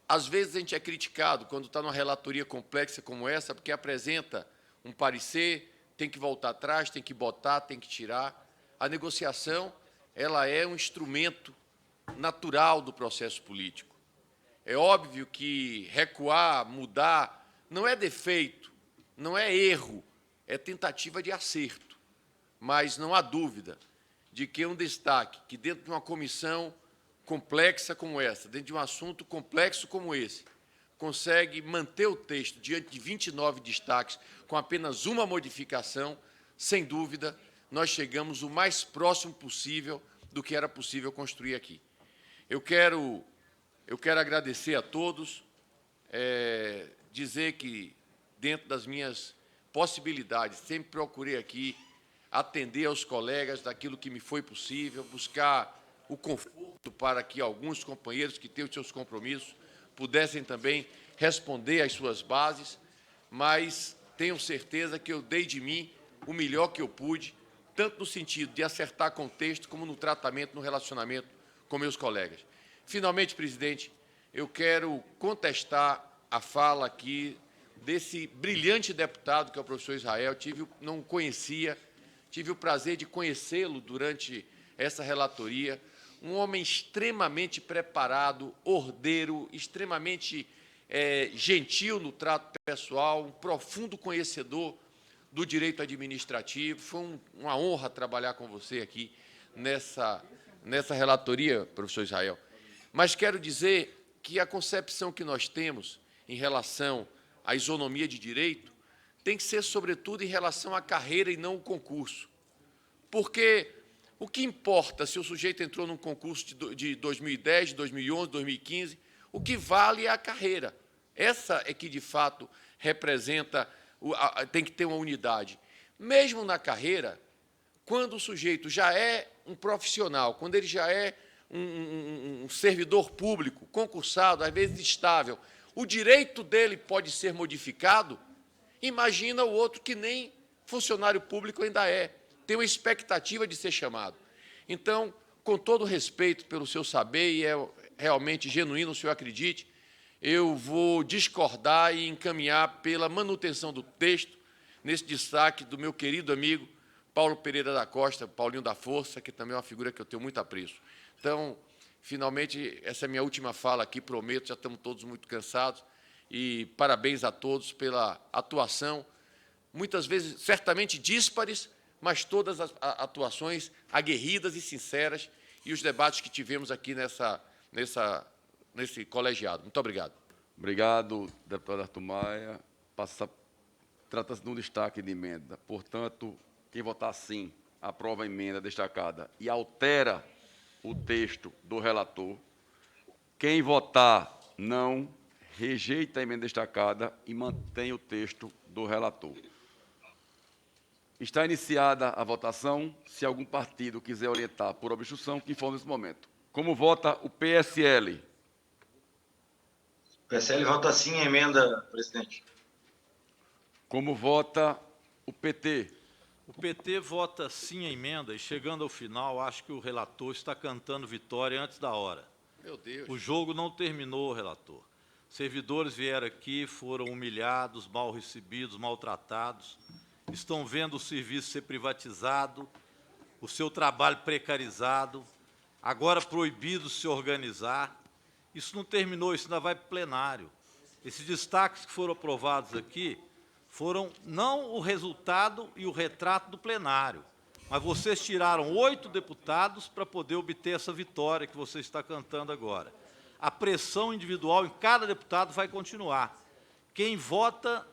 às vezes, a gente é criticado quando está numa relatoria complexa como essa, porque apresenta um parecer, tem que voltar atrás, tem que botar, tem que tirar. A negociação, ela é um instrumento natural do processo político. É óbvio que recuar, mudar, não é defeito, não é erro, é tentativa de acerto. Mas não há dúvida de que um destaque que, dentro de uma comissão complexa como essa, dentro de um assunto complexo como esse, consegue manter o texto diante de 29 destaques com apenas uma modificação, sem dúvida, nós chegamos o mais próximo possível do que era possível construir aqui. Eu quero agradecer a todos, dizer que, dentro das minhas possibilidades, sempre procurei aqui atender aos colegas daquilo que me foi possível, buscar o conforto para que alguns companheiros que têm os seus compromissos pudessem também responder às suas bases, mas tenho certeza que eu dei de mim o melhor que eu pude, tanto no sentido de acertar com o texto, como no tratamento, no relacionamento com meus colegas. Finalmente, presidente, eu quero contestar a fala aqui desse brilhante deputado, que é o professor Israel. Não conhecia, tive o prazer de conhecê-lo durante essa relatoria, um homem extremamente preparado, ordeiro, extremamente gentil no trato pessoal, um profundo conhecedor do direito administrativo. Foi uma honra trabalhar com você aqui nessa relatoria, professor Israel. Mas quero dizer que a concepção que nós temos em relação à isonomia de direito tem que ser, sobretudo, em relação à carreira e não ao concurso. Porque o que importa se o sujeito entrou num concurso de 2010, 2011, 2015, o que vale é a carreira. Essa é que, de fato, representa, tem que ter uma unidade. Mesmo na carreira, quando o sujeito já é um profissional, quando ele já é um servidor público, concursado, às vezes estável, o direito dele pode ser modificado, imagina o outro que nem funcionário público ainda é, tem uma expectativa de ser chamado. Então, com todo respeito pelo seu saber, e é realmente genuíno, o senhor acredite, eu vou discordar e encaminhar pela manutenção do texto, nesse destaque do meu querido amigo Paulo Pereira da Costa, Paulinho da Força, que também é uma figura que eu tenho muito apreço. Então, finalmente, essa é a minha última fala aqui, prometo, já estamos todos muito cansados, e parabéns a todos pela atuação, muitas vezes certamente díspares, mas todas as atuações aguerridas e sinceras, e os debates que tivemos aqui nesse colegiado. Muito obrigado. Obrigado, deputado Arthur Maia. Trata-se de um destaque de emenda. Portanto, quem votar sim, aprova a emenda destacada e altera o texto do relator. Quem votar não, rejeita a emenda destacada e mantém o texto do relator. Está iniciada a votação. Se algum partido quiser orientar por obstrução, que informe nesse momento. Como vota o PSL? O PSL vota sim a emenda, presidente. Como vota o PT? O PT vota sim a emenda e, chegando ao final, acho que o relator está cantando vitória antes da hora. Meu Deus. O jogo não terminou, relator. Servidores vieram aqui, foram humilhados, mal recebidos, maltratados, estão vendo o serviço ser privatizado, o seu trabalho precarizado, agora proibido se organizar. Isso não terminou, isso ainda vai para o plenário. Esses destaques que foram aprovados aqui foram não o resultado e o retrato do plenário, mas vocês tiraram 8 deputados para poder obter essa vitória que você está cantando agora. A pressão individual em cada deputado vai continuar. Quem vota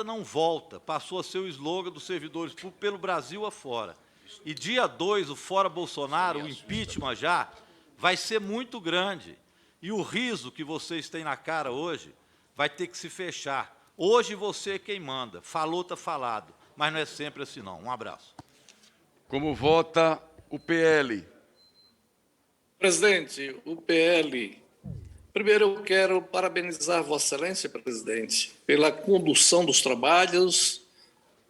não volta, passou a ser o slogan dos servidores públicos pelo Brasil afora. E dia 2, o Fora Bolsonaro, o impeachment já, vai ser muito grande. E o riso que vocês têm na cara hoje vai ter que se fechar. Hoje você é quem manda. Falou, está falado. Mas não é sempre assim, não. Um abraço. Como vota o PL? Presidente, o PL. Primeiro, eu quero parabenizar Vossa Excelência, presidente, pela condução dos trabalhos,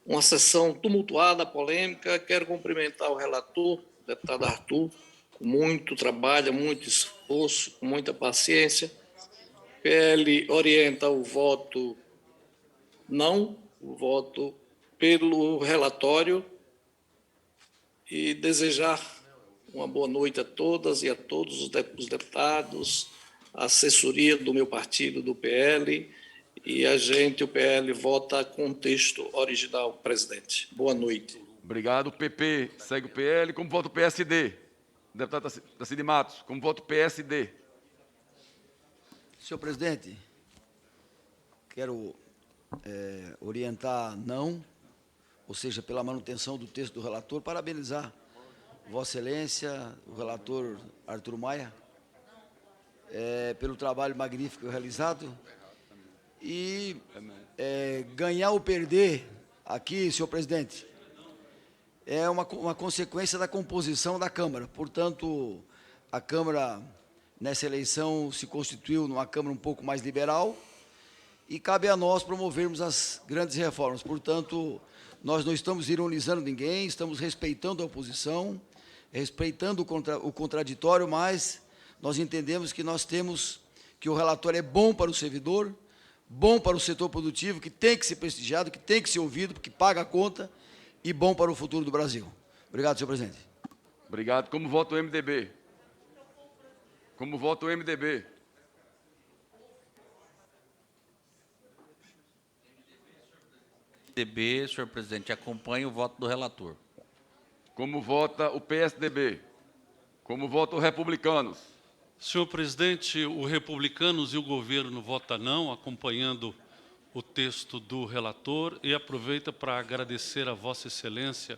uma sessão tumultuada, polêmica. Quero cumprimentar o relator, o deputado Arthur, com muito trabalho, muito esforço, com muita paciência. O PL orienta o voto não, o voto pelo relatório, e desejar uma boa noite a todas e a todos os deputados, a assessoria do meu partido, do PL, e o PL, vota com o texto original, presidente. Boa noite. Obrigado. PP segue o PL. Como vota o PSD? Deputado Tarcísio Matos, como vota o PSD? Senhor presidente, quero orientar não, ou seja, pela manutenção do texto do relator, parabenizar Vossa Excelência, o relator Arthur Maia, pelo trabalho magnífico realizado. E ganhar ou perder aqui, senhor presidente, é uma consequência da composição da Câmara. Portanto, a Câmara, nessa eleição, se constituiu numa Câmara um pouco mais liberal e cabe a nós promovermos as grandes reformas. Portanto, nós não estamos ironizando ninguém, estamos respeitando a oposição, respeitando o contraditório, mas nós entendemos que que o relatório é bom para o servidor, bom para o setor produtivo, que tem que ser prestigiado, que tem que ser ouvido, porque paga a conta, e bom para o futuro do Brasil. Obrigado, senhor presidente. Obrigado. Como vota o MDB? Como vota o MDB? MDB, senhor presidente, acompanha o voto do relator. Como vota o PSDB? Como vota o Republicanos? Senhor presidente, o Republicanos e o governo votam não, acompanhando o texto do relator, e aproveita para agradecer a Vossa Excelência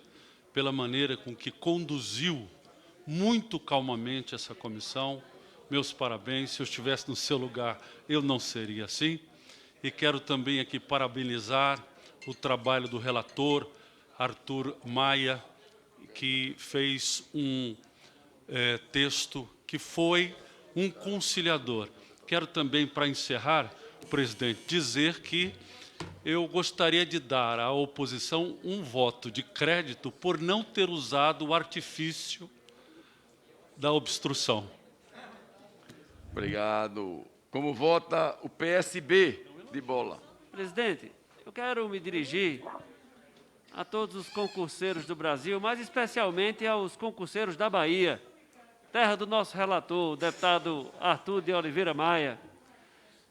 pela maneira com que conduziu muito calmamente essa comissão. Meus parabéns. Se eu estivesse no seu lugar, eu não seria assim. E quero também aqui parabenizar o trabalho do relator, Arthur Maia, que fez um texto que foi um conciliador. Quero também, para encerrar, presidente, dizer que eu gostaria de dar à oposição um voto de crédito por não ter usado o artifício da obstrução. Obrigado. Como vota o PSB de bola? Presidente, eu quero me dirigir a todos os concurseiros do Brasil, mas especialmente aos concurseiros da Bahia, terra do nosso relator, o deputado Arthur de Oliveira Maia.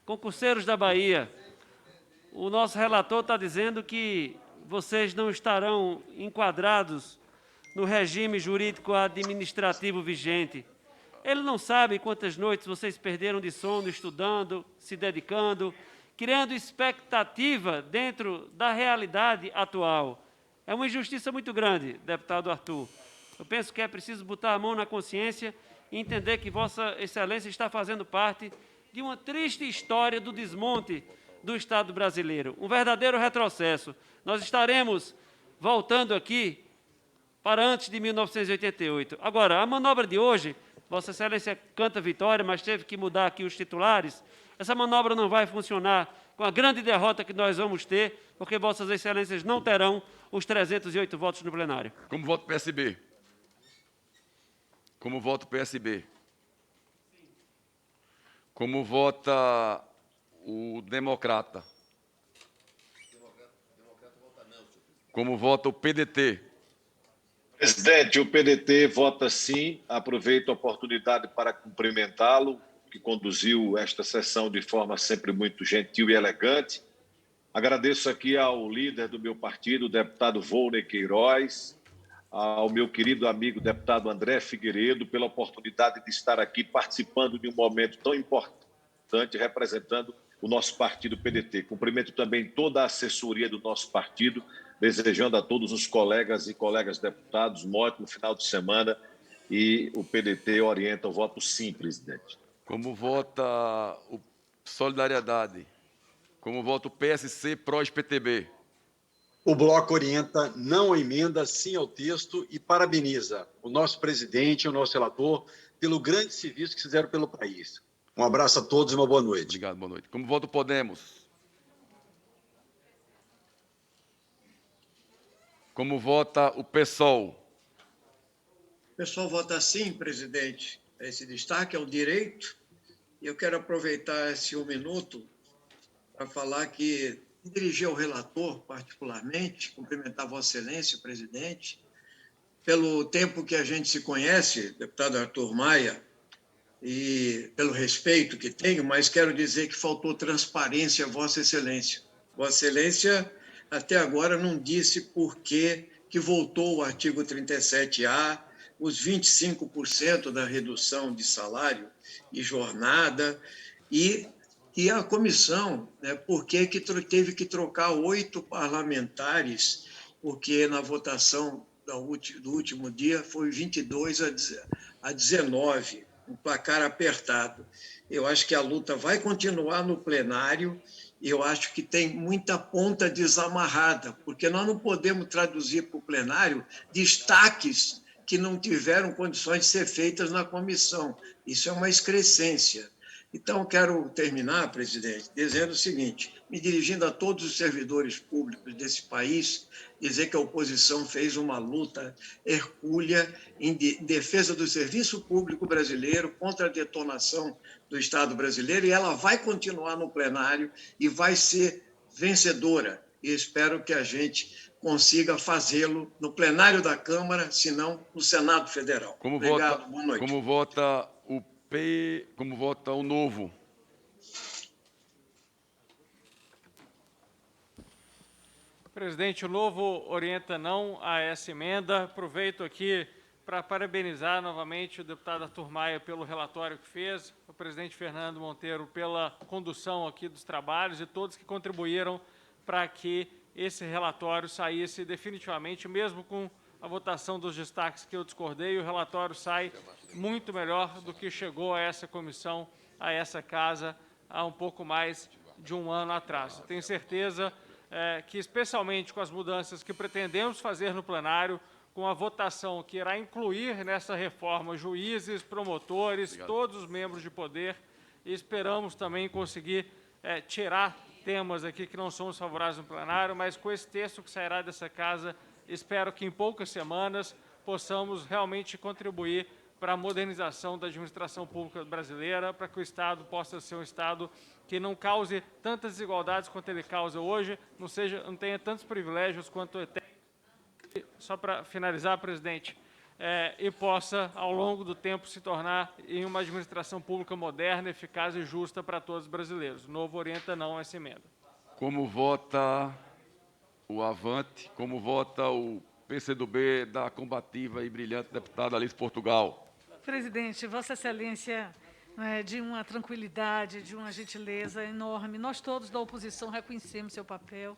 Concurseiros da Bahia, o nosso relator está dizendo que vocês não estarão enquadrados no regime jurídico administrativo vigente. Ele não sabe quantas noites vocês perderam de sono estudando, se dedicando, criando expectativa dentro da realidade atual. É uma injustiça muito grande, deputado Arthur. Eu penso que é preciso botar a mão na consciência e entender que Vossa Excelência está fazendo parte de uma triste história do desmonte do Estado brasileiro. Um verdadeiro retrocesso. Nós estaremos voltando aqui para antes de 1988. Agora, a manobra de hoje, Vossa Excelência canta vitória, mas teve que mudar aqui os titulares. Essa manobra não vai funcionar com a grande derrota que nós vamos ter, porque Vossas Excelências não terão os 308 votos no plenário. Como vota o PSB? Como vota o PSB? Como vota o Democrata? Como vota o PDT? Presidente, o PDT vota sim. Aproveito a oportunidade para cumprimentá-lo, que conduziu esta sessão de forma sempre muito gentil e elegante. Agradeço aqui ao líder do meu partido, o deputado Volney Queiroz, ao meu querido amigo deputado André Figueiredo, pela oportunidade de estar aqui participando de um momento tão importante, representando o nosso partido PDT. Cumprimento também toda a assessoria do nosso partido, desejando a todos os colegas e colegas deputados um ótimo final de semana, e o PDT orienta o voto sim, presidente. Como vota o Solidariedade? Como vota o PSC, PROS, PTB? O bloco orienta não à emenda, sim ao texto e parabeniza o nosso presidente e o nosso relator pelo grande serviço que fizeram pelo país. Um abraço a todos e uma boa noite. Obrigado, boa noite. Como vota o Podemos? Como vota o PSOL? O pessoal vota sim, presidente. Esse destaque é o direito. E eu quero aproveitar esse 1 minuto para falar que dirigir ao relator, particularmente, cumprimentar Vossa Excelência, presidente, pelo tempo que a gente se conhece, deputado Arthur Maia, e pelo respeito que tenho, mas quero dizer que faltou transparência a Vossa Excelência. Vossa Excelência, até agora, não disse por que voltou o artigo 37A, os 25% da redução de salário e jornada, e a comissão, né, por que teve que trocar 8 parlamentares, porque na votação do último dia foi 22 a 19, um placar apertado. Eu acho que a luta vai continuar no plenário e eu acho que tem muita ponta desamarrada, porque nós não podemos traduzir para o plenário destaques que não tiveram condições de ser feitas na comissão. Isso é uma excrescência. Então, quero terminar, presidente, dizendo o seguinte, me dirigindo a todos os servidores públicos desse país, dizer que a oposição fez uma luta hercúlea em defesa do serviço público brasileiro contra a detonação do Estado brasileiro, e ela vai continuar no plenário e vai ser vencedora. E espero que a gente consiga fazê-lo no plenário da Câmara, se não no Senado Federal. Obrigado, boa noite. Como vota o Novo? Presidente, o Novo orienta não a essa emenda. Aproveito aqui para parabenizar novamente o deputado Arthur Maia pelo relatório que fez, o presidente Fernando Monteiro pela condução aqui dos trabalhos e todos que contribuíram para que esse relatório saísse definitivamente, mesmo com a votação dos destaques que eu discordei, o relatório sai muito melhor do que chegou a essa comissão, a essa casa, há um pouco mais de 1 ano atrás. Tenho certeza que, especialmente com as mudanças que pretendemos fazer no plenário, com a votação que irá incluir nessa reforma juízes, promotores, todos os membros de poder, e esperamos também conseguir tirar temas aqui que não são favoráveis no plenário, mas com esse texto que sairá dessa casa, espero que em poucas semanas possamos realmente contribuir para a modernização da administração pública brasileira, para que o Estado possa ser um Estado que não cause tantas desigualdades quanto ele causa hoje, não tenha tantos privilégios quanto tem. Só para finalizar, presidente, e possa, ao longo do tempo, se tornar em uma administração pública moderna, eficaz e justa para todos os brasileiros. O Novo orienta não a essa emenda. Como vota o Avante? Como vota o PCdoB da combativa e brilhante deputada Alice Portugal? Presidente, Vossa Excelência, de uma tranquilidade, de uma gentileza enorme. Nós todos da oposição reconhecemos seu papel.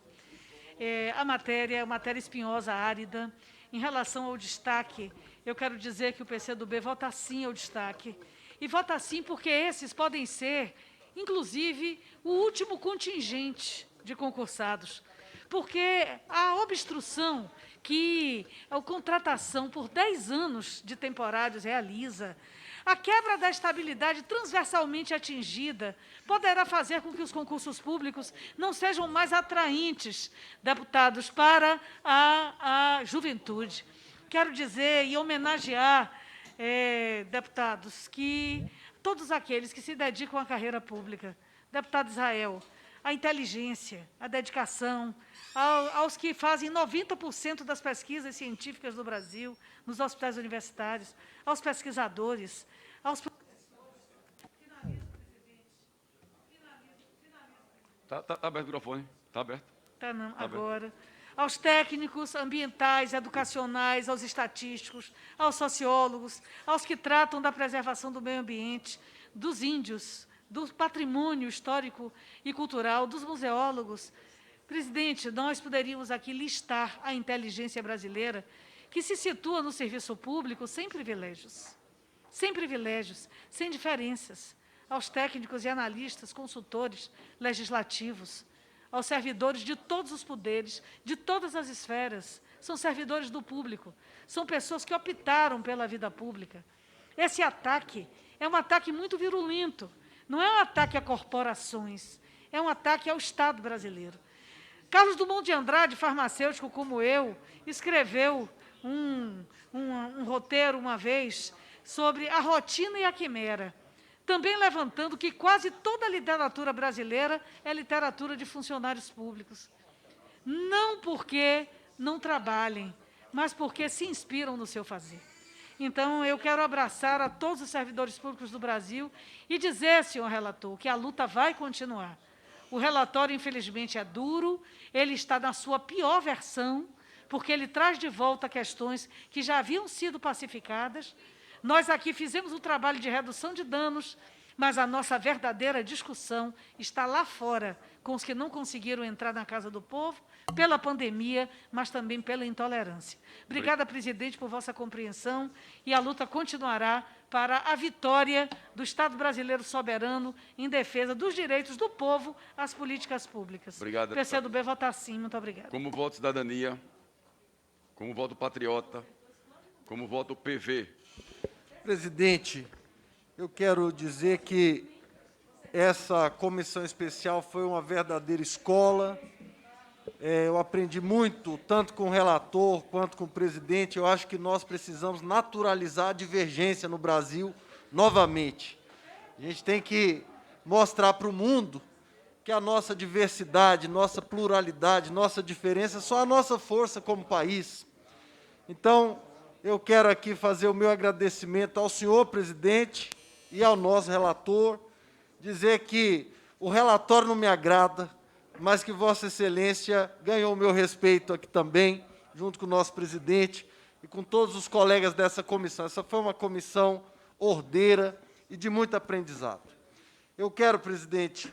A matéria é uma matéria espinhosa, árida. Em relação ao destaque, eu quero dizer que o PCdoB vota sim ao destaque. E vota sim porque esses podem ser, inclusive, o último contingente de concursados. Porque a obstrução que a contratação por 10 anos de temporários realiza, a quebra da estabilidade transversalmente atingida, poderá fazer com que os concursos públicos não sejam mais atraentes, deputados, para a juventude. Quero dizer e homenagear, deputados, que todos aqueles que se dedicam à carreira pública, deputado Israel, a inteligência, a dedicação, aos que fazem 90% das pesquisas científicas do Brasil, nos hospitais universitários, aos pesquisadores, aos... Está aberto o microfone. Está aberto. Tá não, Tá agora. Aos técnicos ambientais, educacionais, aos estatísticos, aos sociólogos, aos que tratam da preservação do meio ambiente, dos índios, do patrimônio histórico e cultural, dos museólogos. Presidente, nós poderíamos aqui listar a inteligência brasileira que se situa no serviço público sem privilégios, sem diferenças, aos técnicos e analistas, consultores legislativos, aos servidores de todos os poderes, de todas as esferas, são servidores do público, são pessoas que optaram pela vida pública. Esse ataque é um ataque muito virulento, não é um ataque a corporações, é um ataque ao Estado brasileiro. Carlos Drummond de Andrade, farmacêutico como eu, escreveu um roteiro uma vez sobre a rotina e a quimera, também levantando que quase toda a literatura brasileira é literatura de funcionários públicos. Não porque não trabalhem, mas porque se inspiram no seu fazer. Então, eu quero abraçar a todos os servidores públicos do Brasil e dizer, senhor relator, que a luta vai continuar. O relatório, infelizmente, é duro, ele está na sua pior versão, porque ele traz de volta questões que já haviam sido pacificadas. Nós aqui fizemos um trabalho de redução de danos, mas a nossa verdadeira discussão está lá fora, com os que não conseguiram entrar na Casa do Povo, pela pandemia, mas também pela intolerância. Obrigada, presidente, por vossa compreensão, e a luta continuará para a vitória do Estado brasileiro soberano em defesa dos direitos do povo às políticas públicas. Obrigado, o PCdoB vota sim. Muito obrigada. Como voto cidadania, como voto patriota, como voto PV. Presidente, eu quero dizer que essa comissão especial foi uma verdadeira escola. Eu aprendi muito, tanto com o relator quanto com o presidente. Eu acho que nós precisamos naturalizar a divergência no Brasil novamente. A gente tem que mostrar para o mundo que a nossa diversidade, nossa pluralidade, nossa diferença, só a nossa força como país. Então, eu quero aqui fazer o meu agradecimento ao senhor presidente e ao nosso relator, dizer que o relatório não me agrada, mas que Vossa Excelência ganhou o meu respeito aqui também, junto com o nosso presidente e com todos os colegas dessa comissão. Essa foi uma comissão ordeira e de muito aprendizado. Eu quero, presidente,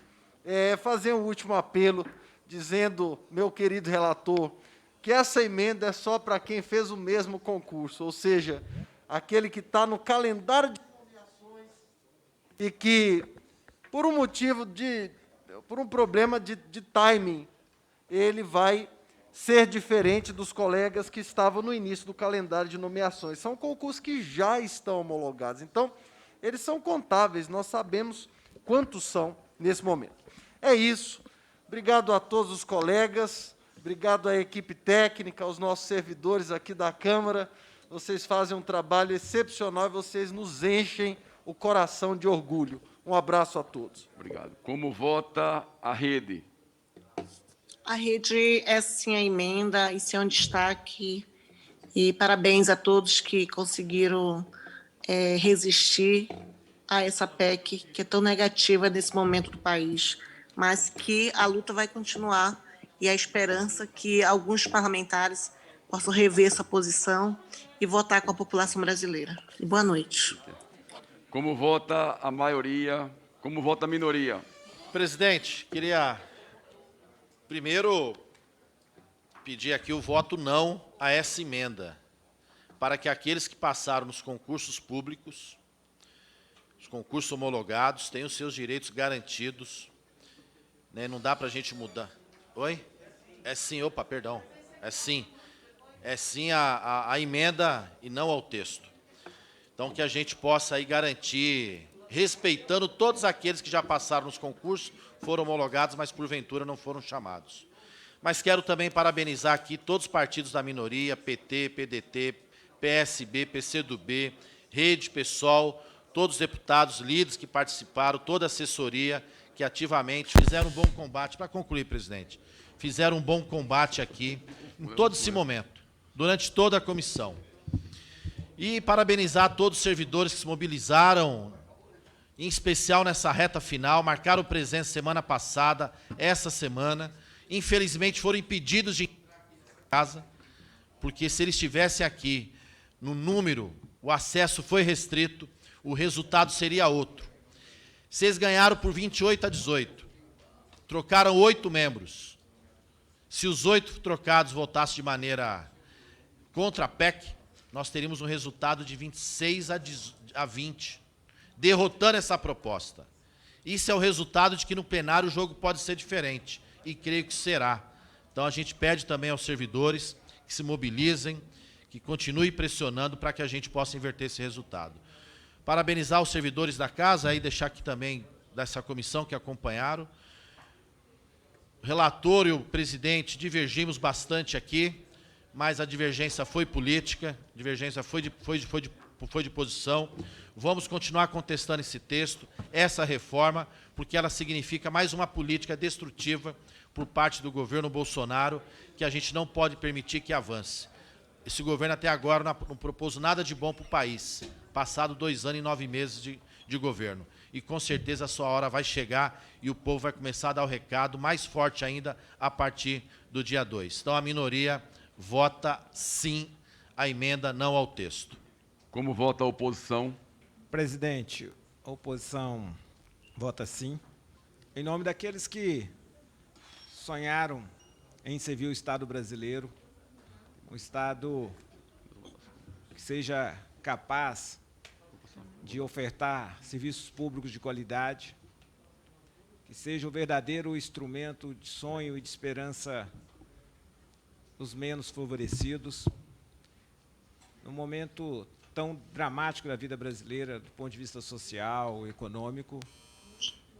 fazer um último apelo, dizendo, meu querido relator, que essa emenda é só para quem fez o mesmo concurso, ou seja, aquele que está no calendário de nomeações e que, por um problema de timing, ele vai ser diferente dos colegas que estavam no início do calendário de nomeações. São concursos que já estão homologados, então, eles são contáveis, nós sabemos quantos são nesse momento. É isso. Obrigado a todos os colegas. Obrigado à equipe técnica, aos nossos servidores aqui da Câmara. Vocês fazem um trabalho excepcional e vocês nos enchem o coração de orgulho. Um abraço a todos. Obrigado. Como vota a rede? A rede é sim a emenda, isso é um destaque. E parabéns a todos que conseguiram resistir a essa PEC, que é tão negativa nesse momento do país, mas que a luta vai continuar. E a esperança que alguns parlamentares possam rever essa posição e votar com a população brasileira. E boa noite. Como vota a maioria, como vota a minoria? Presidente, queria primeiro pedir aqui o voto não a essa emenda, para que aqueles que passaram nos concursos públicos, os concursos homologados, tenham os seus direitos garantidos, né? Não dá para a gente mudar. Oi? É sim, opa, perdão. É sim. É sim a emenda e não ao texto. Então, que a gente possa aí garantir, respeitando todos aqueles que já passaram nos concursos, foram homologados, mas porventura não foram chamados. Mas quero também parabenizar aqui todos os partidos da minoria, PT, PDT, PSB, PCdoB, Rede, PSOL, todos os deputados, líderes que participaram, toda a assessoria, que ativamente fizeram um bom combate. Para concluir, presidente, fizeram um bom combate aqui, em todo esse momento, durante toda a comissão. E parabenizar todos os servidores que se mobilizaram, em especial nessa reta final, marcaram presença semana passada, essa semana, infelizmente foram impedidos de casa, porque se eles estivessem aqui no número, o acesso foi restrito, o resultado seria outro. Vocês ganharam por 28 a 18. Trocaram 8 membros. Se os 8 trocados votassem de maneira contra a PEC, nós teríamos um resultado de 26 a 20, derrotando essa proposta. Isso é o resultado de que no plenário o jogo pode ser diferente, e creio que será. Então a gente pede também aos servidores que se mobilizem, que continuem pressionando para que a gente possa inverter esse resultado. Parabenizar os servidores da casa, aí deixar aqui também dessa comissão que acompanharam. O relator e o presidente divergimos bastante aqui, mas a divergência foi política, a divergência foi de posição. Vamos continuar contestando esse texto, essa reforma, porque ela significa mais uma política destrutiva por parte do governo Bolsonaro, que a gente não pode permitir que avance. Esse governo até agora não propôs nada de bom para o país, passado 2 anos e 9 meses de governo. E com certeza a sua hora vai chegar e o povo vai começar a dar o recado mais forte ainda a partir do dia 2. Então a minoria vota sim à emenda, não ao texto. Como vota a oposição? Presidente, a oposição vota sim. Em nome daqueles que sonharam em servir o Estado brasileiro, um Estado que seja capaz de ofertar serviços públicos de qualidade, que seja o verdadeiro instrumento de sonho e de esperança dos menos favorecidos. Num momento tão dramático da vida brasileira, do ponto de vista social, econômico,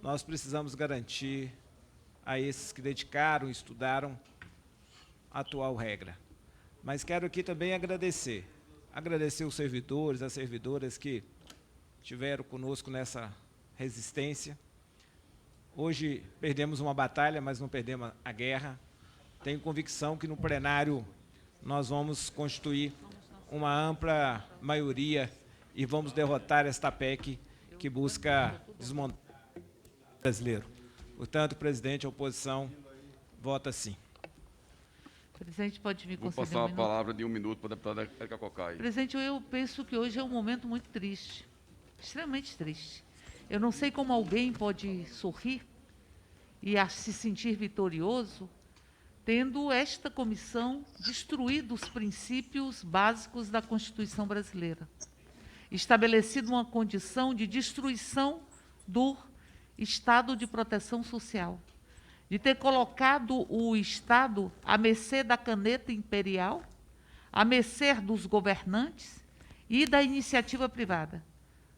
nós precisamos garantir a esses que dedicaram e estudaram a atual regra. Mas quero aqui também agradecer os servidores, as servidoras que estiveram conosco nessa resistência. Hoje perdemos uma batalha, mas não perdemos a guerra. Tenho convicção que no plenário nós vamos constituir uma ampla maioria e vamos derrotar esta PEC que busca desmontar o brasileiro. Portanto, presidente, a oposição vota sim. Presidente, pode me conceder Vou passar um a minuto? palavra de 1 minuto para a deputada Érica Cocai. Presidente, eu penso que hoje é um momento muito triste, extremamente triste. Eu não sei como alguém pode sorrir e se sentir vitorioso tendo esta comissão destruído os princípios básicos da Constituição brasileira, estabelecido uma condição de destruição do Estado de proteção social, de ter colocado o Estado à mercê da caneta imperial, à mercê dos governantes e da iniciativa privada.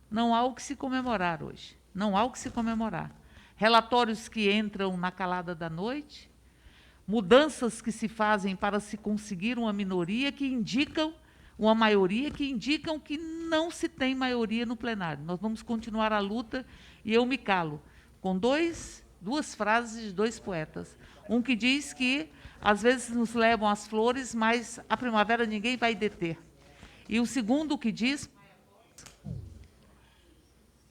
Não há o que se comemorar hoje, não há o que se comemorar. Relatórios que entram na calada da noite, mudanças que se fazem para se conseguir uma minoria que indicam, uma maioria que indicam que não se tem maioria no plenário. Nós vamos continuar a luta e eu me calo com duas frases de 2 poetas. Um que diz que, às vezes, nos levam as flores, mas a primavera ninguém vai deter. E o segundo que diz,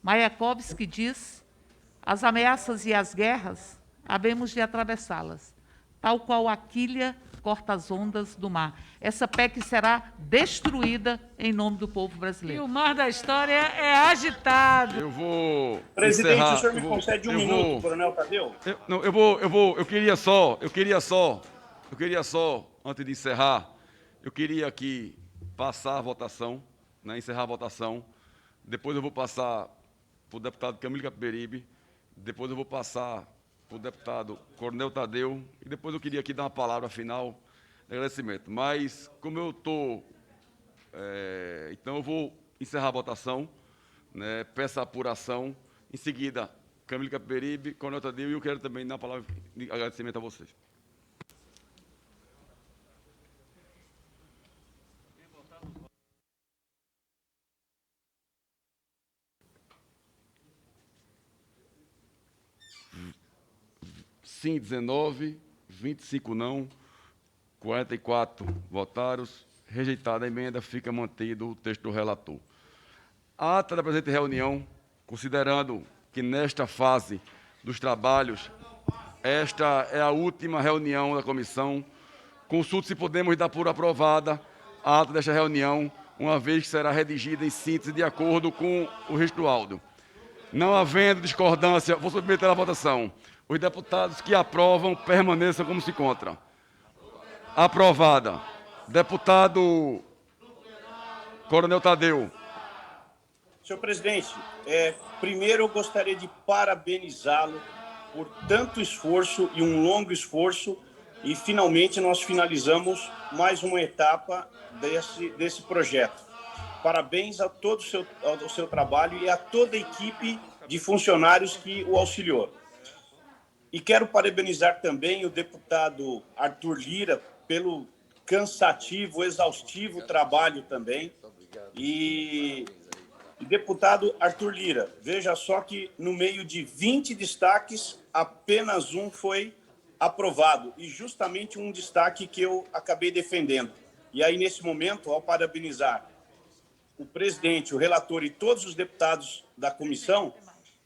Mayakovsky diz, as ameaças e as guerras, havemos de atravessá-las, tal qual a quilha corta as ondas do mar. Essa PEC será destruída em nome do povo brasileiro. E o mar da história é agitado. Eu vou Presidente, encerrar, o senhor me concede um minuto, Coronel Tadeu? Eu queria só, antes de encerrar, eu queria aqui passar a votação, né, encerrar a votação, depois eu vou passar para o deputado Camilo Capiberibe, depois eu vou passar para o deputado Coronel Tadeu, e depois eu queria aqui dar uma palavra final de agradecimento. Mas, como eu estou... então, eu vou encerrar a votação, né, peço a apuração, em seguida, Camilo Capiberibe, Coronel Tadeu, e eu quero também dar uma palavra de agradecimento a vocês. Sim, 19, 25 não, 44 votaram. Rejeitada a emenda, fica mantido o texto do relator. A ata da presente reunião, considerando que nesta fase dos trabalhos esta é a última reunião da comissão. Consulto se podemos dar por aprovada a ata desta reunião, uma vez que será redigida em síntese de acordo com o registro áudio. Não havendo discordância, vou submeter à votação. Os deputados que aprovam permaneçam como se encontram. Aprovada. Deputado Coronel Tadeu. Senhor presidente, primeiro eu gostaria de parabenizá-lo por tanto esforço e um longo esforço, e finalmente nós finalizamos mais uma etapa desse projeto. Parabéns a todo o seu trabalho e a toda a equipe de funcionários que o auxiliou. E quero parabenizar também o deputado Arthur Lira pelo cansativo, exaustivo trabalho também. E deputado Arthur Lira, veja só que no meio de 20 destaques, apenas um foi aprovado, e justamente um destaque que eu acabei defendendo. E aí, nesse momento, ao parabenizar o presidente, o relator e todos os deputados da comissão,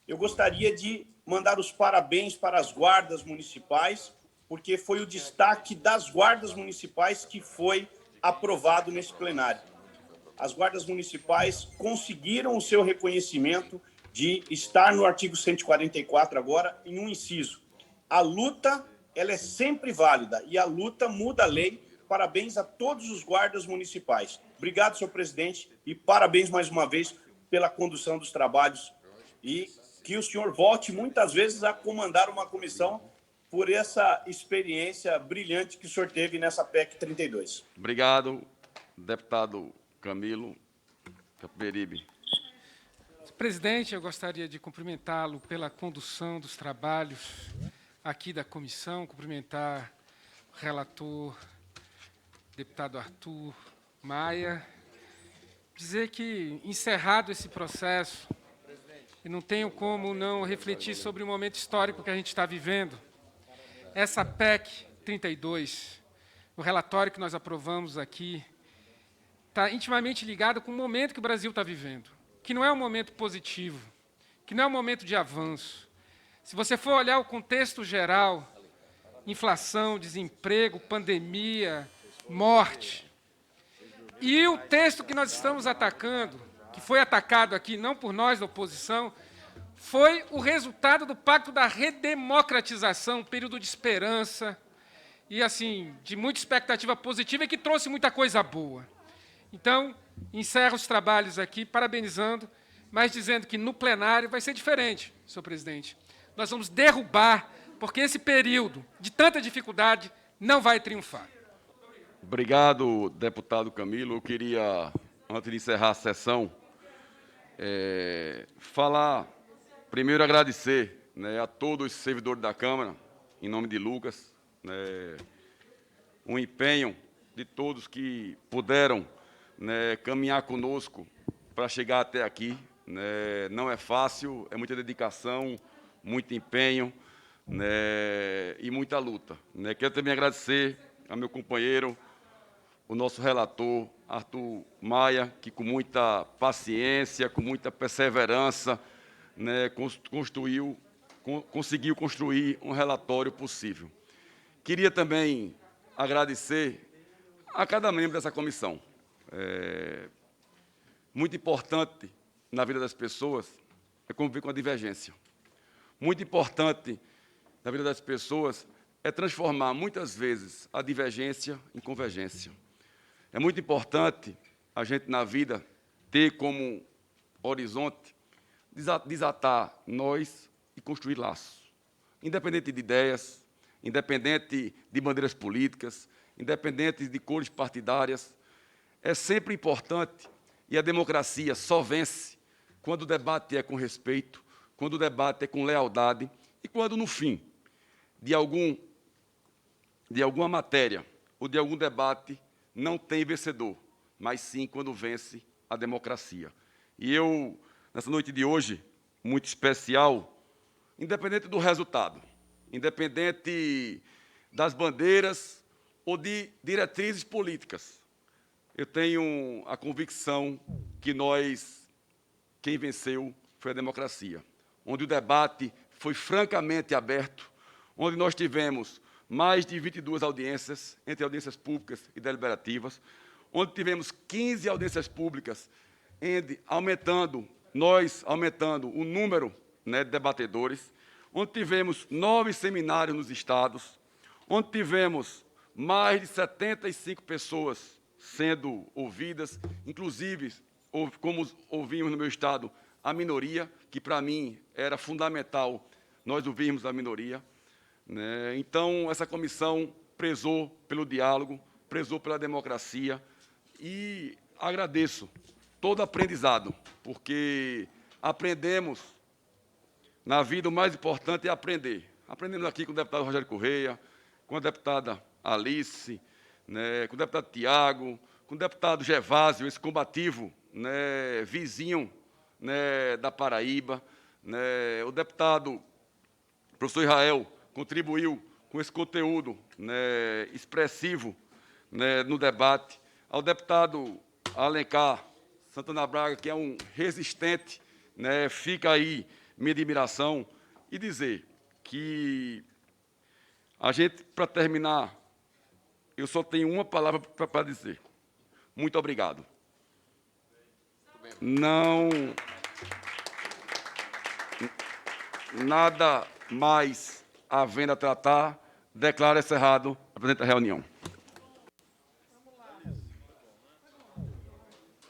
eu gostaria de mandar os parabéns para as guardas municipais, porque foi o destaque das guardas municipais que foi aprovado nesse plenário. As guardas municipais conseguiram o seu reconhecimento de estar no artigo 144 agora, em um inciso. A luta, ela é sempre válida, e a luta muda a lei. Parabéns a todos os guardas municipais. Obrigado, senhor presidente, e parabéns mais uma vez pela condução dos trabalhos, e que o senhor volte muitas vezes a comandar uma comissão por essa experiência brilhante que o senhor teve nessa PEC 32. Obrigado, deputado Camilo Capiberibe. Presidente, eu gostaria de cumprimentá-lo pela condução dos trabalhos aqui da comissão, cumprimentar o relator, deputado Arthur Maia, dizer que, encerrado esse processo, eu não tenho como não refletir sobre o momento histórico que a gente está vivendo. Essa PEC 32, o relatório que nós aprovamos aqui, está intimamente ligado com o momento que o Brasil está vivendo, que não é um momento positivo, que não é um momento de avanço. Se você for olhar o contexto geral, inflação, desemprego, pandemia, morte, e o texto que nós estamos atacando, que foi atacado aqui, não por nós da oposição, foi o resultado do Pacto da Redemocratização, um período de esperança e, assim, de muita expectativa positiva e que trouxe muita coisa boa. Então, encerro os trabalhos aqui, parabenizando, mas dizendo que no plenário vai ser diferente, senhor presidente. Nós vamos derrubar, porque esse período de tanta dificuldade não vai triunfar. Obrigado, deputado Camilo. Eu queria, antes de encerrar a sessão, primeiro agradecer, né, a todos os servidores da Câmara, em nome de Lucas, né, o empenho de todos que puderam, né, caminhar conosco para chegar até aqui. Né, não é fácil, é muita dedicação, muito empenho, né, e muita luta. Né. Quero também agradecer ao meu companheiro, o nosso relator, Arthur Maia, que com muita paciência, com muita perseverança, né, conseguiu construir um relatório possível. Queria também agradecer a cada membro dessa comissão. Muito importante na vida das pessoas é conviver com a divergência. Muito importante na vida das pessoas é transformar, muitas vezes, a divergência em convergência. É muito importante a gente, na vida, ter como horizonte desatar nós e construir laços. Independente de ideias, independente de bandeiras políticas, independente de cores partidárias, é sempre importante, e a democracia só vence quando o debate é com respeito, quando o debate é com lealdade e quando, no fim de alguma matéria ou de algum debate, não tem vencedor, mas sim quando vence a democracia. E eu, nessa noite de hoje, muito especial, independente do resultado, independente das bandeiras ou de diretrizes políticas, eu tenho a convicção que quem venceu foi a democracia, onde o debate foi francamente aberto, onde nós tivemos mais de 22 audiências, entre audiências públicas e deliberativas, onde tivemos 15 audiências públicas, aumentando o número, né, de debatedores, onde tivemos 9 seminários nos estados, onde tivemos mais de 75 pessoas sendo ouvidas, inclusive, como ouvimos no meu estado, a minoria, que para mim era fundamental nós ouvirmos a minoria, né? Então, essa comissão prezou pelo diálogo, prezou pela democracia, e agradeço todo aprendizado, porque aprendemos, na vida o mais importante é aprender. Aprendemos aqui com o deputado Rogério Correia, com a deputada Alice, né, com o deputado Tiago, com o deputado Gervásio, esse combativo, né, vizinho, né, da Paraíba, né, o deputado professor Israel contribuiu com esse conteúdo, né, expressivo, né, no debate, ao deputado Alencar Santana Braga, que é um resistente, né, fica aí minha admiração, e dizer que a gente, para terminar, eu só tenho uma palavra para dizer. Muito obrigado. Não... Nada mais havendo a tratar, declaro encerrado a presente reunião.